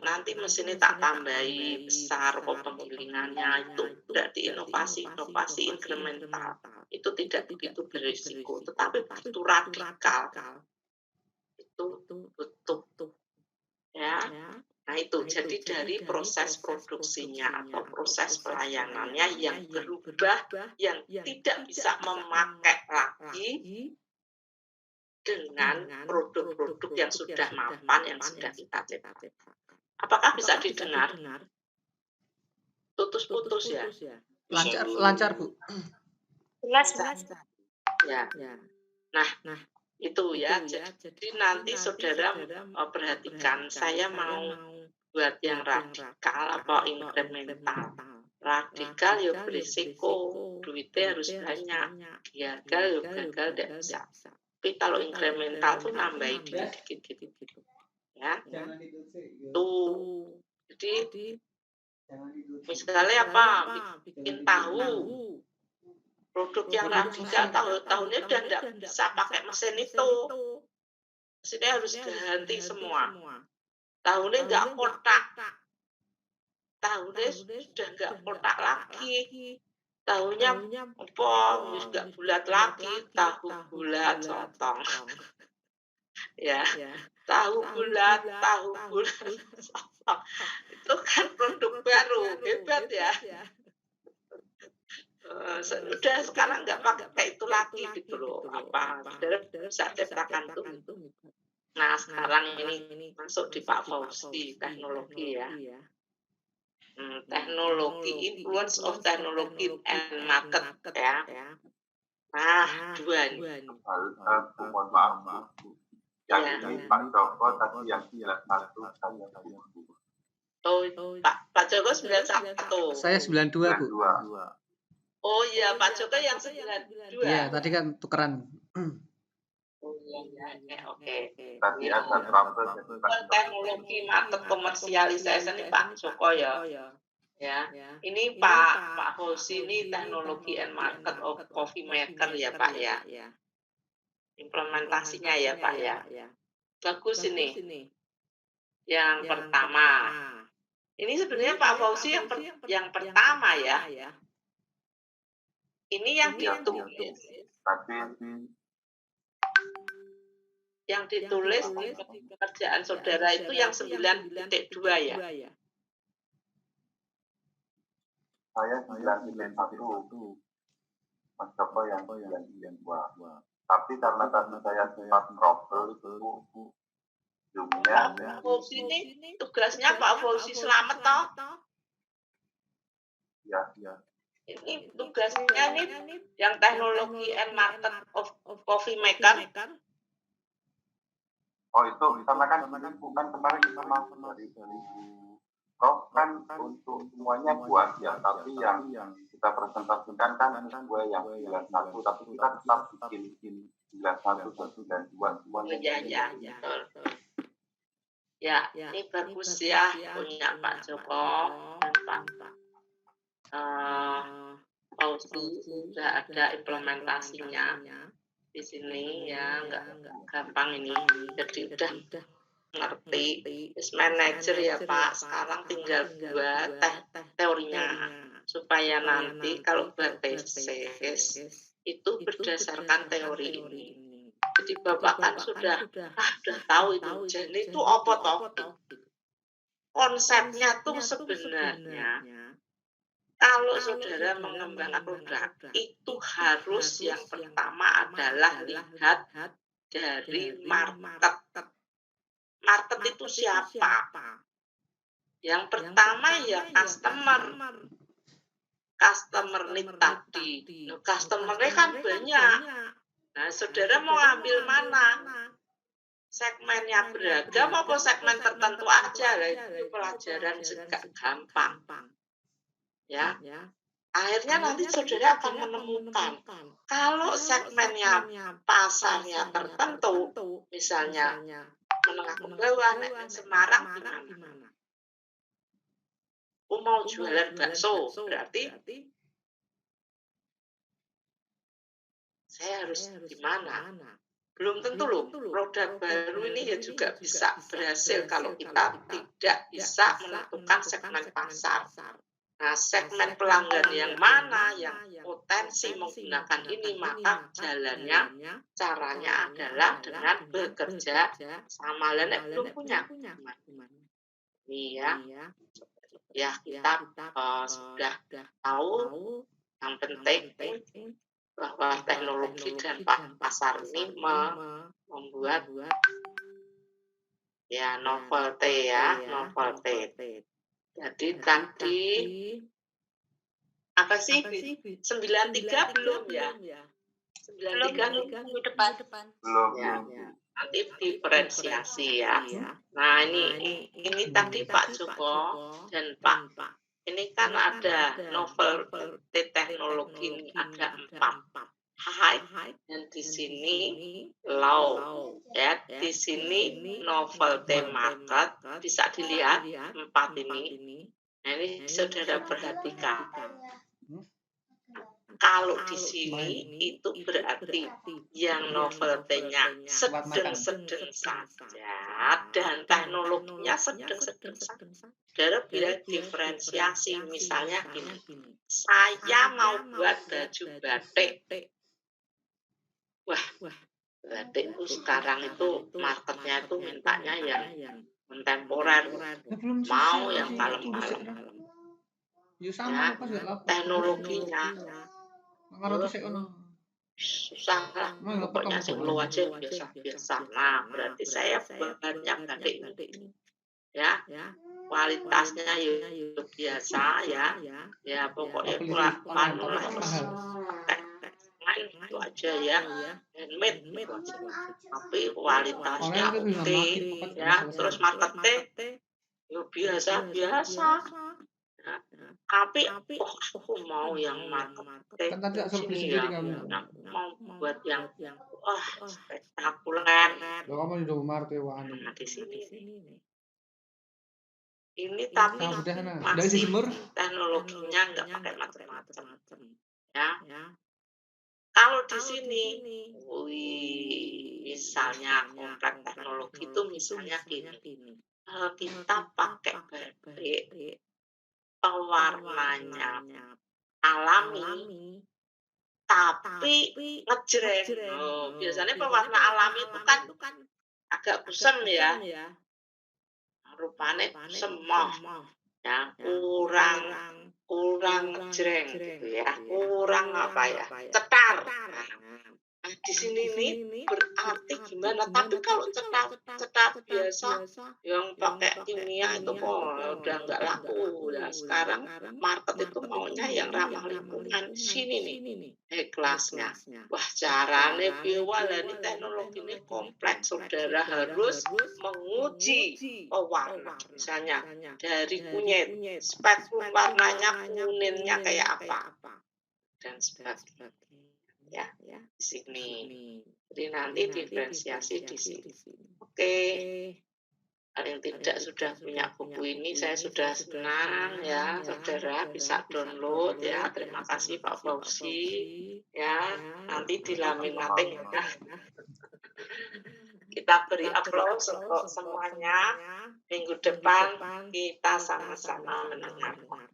nanti mesinnya tak tambahi besar kok penggilingannya, itu berarti inovasi incremental. Itu tidak begitu berisiko, tetapi begitu radikal. Itu betul. Ya. Nah itu jadi dari proses produksinya atau proses pelayanannya yang berubah, yang tidak bisa memakai lagi dengan produk-produk yang sudah mapan, yang sudah kita cetak. Apakah bisa didengar? Putus-putus ya? Lancar, Bu. Jelas. Ya. Nah, itu ya. Jadi nanti saudara perhatikan, saya mau buat yang radikal apa incremental. Radikal ya berisiko, duitnya harus banyak. Gagal ya gagal, tidak bisa. Tapi kalau incremental tuh nambahin dikit-dikit gitu. Ya. Tuh. Jadi misalnya apa? Bikin tahu. Produk yang radikal tahunnya udah tidak bisa pakai mesin itu. Mesinnya harus ganti semua. Tahunnya nggak kotak. Tahunnya sudah nggak kotak lagi. Tahunya apa? Nggak bulat lagi. Tahu bulat sotong. Ya, tahu bulat sotong. Itu kan produk baru, hebat ya. Udah sekarang nggak pakai itu lagi gitu loh. Apa? Saudara bisa cetakan tuh. Nah sekarang ini masuk di Pak Fauzi teknologi ya. Teknologi, influence of technology and market ya. Nah, dua nih. Mohon maaf, Bu. Yang ini Pak Joko tadi yang 91 saya Pak Joko 91. Saya 92, Bu. Oh iya, Pak Joko yang 92. Iya, tadi kan tukeran. Oh iya, oke. Tadi ada trouble. Teknologi market komersialisasi ini Pak Joko ya. Ya, ini Pak Fauzi ini teknologi and market of coffee maker ya Pak ya. Implementasinya ya Pak ya. Bagus ini. Yang pertama. Ini sebenarnya Pak Fauzi yang pertama ya. Ini yang ditulis. Yang ditulis di pekerjaan saudara itu yang 9.2 ya. Saya 9.1. Mas Joko yang 9.2. Tapi karena tadi saya sempat trouble itu Zoom-nya. Pak Fauzi ini tugasnya Pak Fauzi Selamat toh? Ya. Ini tugasnya nih yang teknologi and market of coffee maker. Oh itu karena kan bukan kemarin kita masuk dari Prof kan untuk semuanya buat ya, tapi yang kita presentasikan kan sesuai yang 91, tapi kita tetap bikin 91 dan 92 semuanya. Ya, betul. Ya, ini bagus ya punya Pak Joko dan Pak Fauzi, sudah ada implementasinya di sini ya, nggak gampang ini. Jadi udah ngerti. Risk manager ya Pak, sekarang tinggal buat teorinya supaya nanti kalau buat tesis itu berdasarkan teori ini. Jadi Bapak kan sudah tahu itu. Jadi itu apa toh? Konsepnya tuh sebenarnya kalau saudara mengembangkan produk itu harus yang pertama adalah lihat dari market. Market itu siapa? Yang pertama ya customer need tadi. Nah, customer-nya kan banyak. Nah, saudara mau ambil mana? Segmennya beragam apa segmen tertentu aja? Lah, itu pelajaran juga gampang. Ya. Akhirnya nanti saudara akan menemukan kalau segmennya pasarnya tertentu, misalnya menengah ke bawah, Semarang gimana? Mau jualan bakso, berarti saya harus gimana? Belum tentu loh, produk baru ini ya juga bisa berhasil kalau kita tidak bisa menentukan segmen pasar. Nah, segmen pelanggan yang mana yang potensi menggunakan ini, maka jalannya, caranya adalah dengan bekerja sama. Lain belum punya. Ini ya kita sudah tahu yang penting bahwa teknologi dan pasar ini membuat ya novelty. Jadi tadi apa sih 93 belum ya? 93 minggu depan. Belum. Ya. Nanti diferensiasi ya. Nah ini tadi Pak Joko dan Pak. Ini kan ada novel teknologi ini ada 4. High dan di sini low ya, di sini novel market bisa dilihat 4 ini. Nah, ini saudara perhatikan. Kalau di sini itu berarti yang novelty-nya sedang-sedang saja dan teknologinya sedang-sedang saja. Saudara bila diferensiasi misalnya gini, saya mau buat baju batik. Wah, batik itu sekarang itu marketnya itu mintanya yang kontemporer, mau yang kalem-kalem. Ya, teknologinya susah lah, pokoknya singlo aja biasa-biasa. Nah, berarti saya banyak batik ini. Ya, kualitasnya biasa ya pokoknya itu aja ya, handmade itu aja. Tapi kualitasnya oke ya, terus marketnya biasa. Tapi aku mau yang marketing sini ya, mau buat yang spektakuler. Nah, di sini ini tapi masih teknologinya nggak pakai macam-macam ya. Kalau di sini, misalnya komplek teknologi itu misalnya gini, kita pakai batik pewarnanya alami tapi ngejreng. Biasanya pewarna alami itu kan agak kusem ya, rupanya semah ya, kurang ngejreng gitu ya, kurang cetar. Nah, di sini nih berarti gimana? Tapi kalau cetak biasa yang pakai kimia itu udah nggak laku. Nah, sekarang market itu maunya yang ramah lingkungan. Sini nih kelasnya. Wah, caranya piwala ini teknologi ini kompleks. Saudara harus menguji warna misalnya dari kunyit, spektrum warnanya kuninnya kayak apa dan sebagainya. Ya, di sini. Jadi nanti diferensiasi di sini. Oke. Paling tidak sudah punya buku ini, saya sudah senang ya, saudara bisa download ya. Terima kasih Pak Fauzi ya. Nanti di laminating ya. Kita beri aplaus untuk semuanya. Minggu depan kita sama-sama mendengarkan.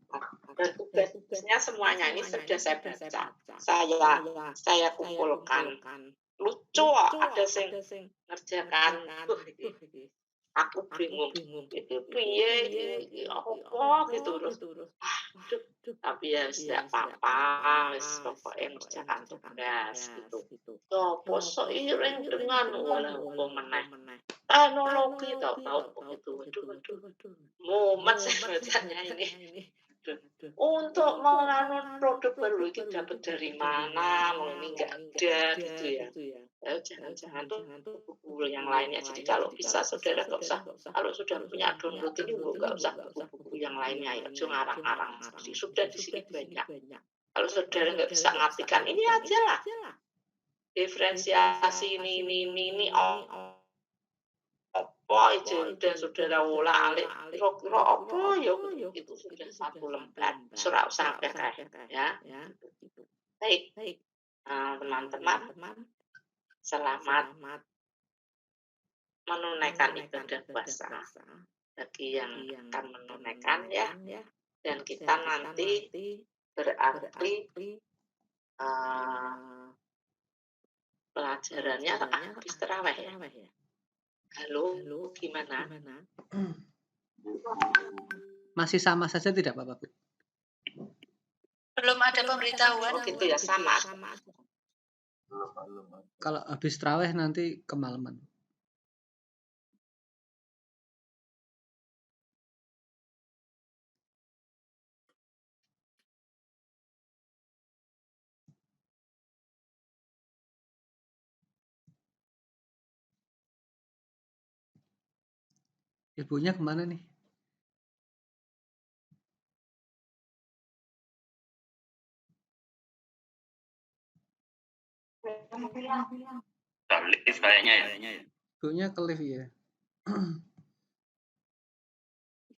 Dan tugas-tugasnya semuanya ini sudah saya baca. Saya kumpulkan. Lucu ada yang ngerjakan. Aku bingung. Itu piye apa gitu terus. Tapi ya tidak apa-apa, wis pokoknya ngerjakan tugas gitu. Apa sok iring dengan walaupun meneh. Teknologi tahu begitu. Waduh. Mumet saya bacanya ini. Untuk menganut produk baru itu dapat dari mana? Mau ini enggak ada gitu ya. Jangan-jangan tuh buku yang lainnya. Jadi kalau bisa saudara nggak usah. Kalau sudah punya download ini nggak usah buku-buku yang lainnya ya. Cuma ngarang-ngarang. Jadi sudah di sini banyak. Kalau saudara nggak bisa ngartikan ini aja lah. Diferensiasi ini apa aja udah saudara ulang-alik kira-kira apa ya itu sudah satu lembar surah usah ya. Baik teman-teman, selamat menunaikan ibadah puasa bagi yang akan menunaikan ya. Dan kita nanti berarti pelajarannya habis tarawih ya. Halo, gimana? Masih sama saja tidak Bapak Bu? Belum ada pemberitahuan. Gitu ya, sama. Kalau habis tarawih nanti kemalaman. Ibunya kemana nih? Lift kayaknya ya. Ibunya ke lift ya.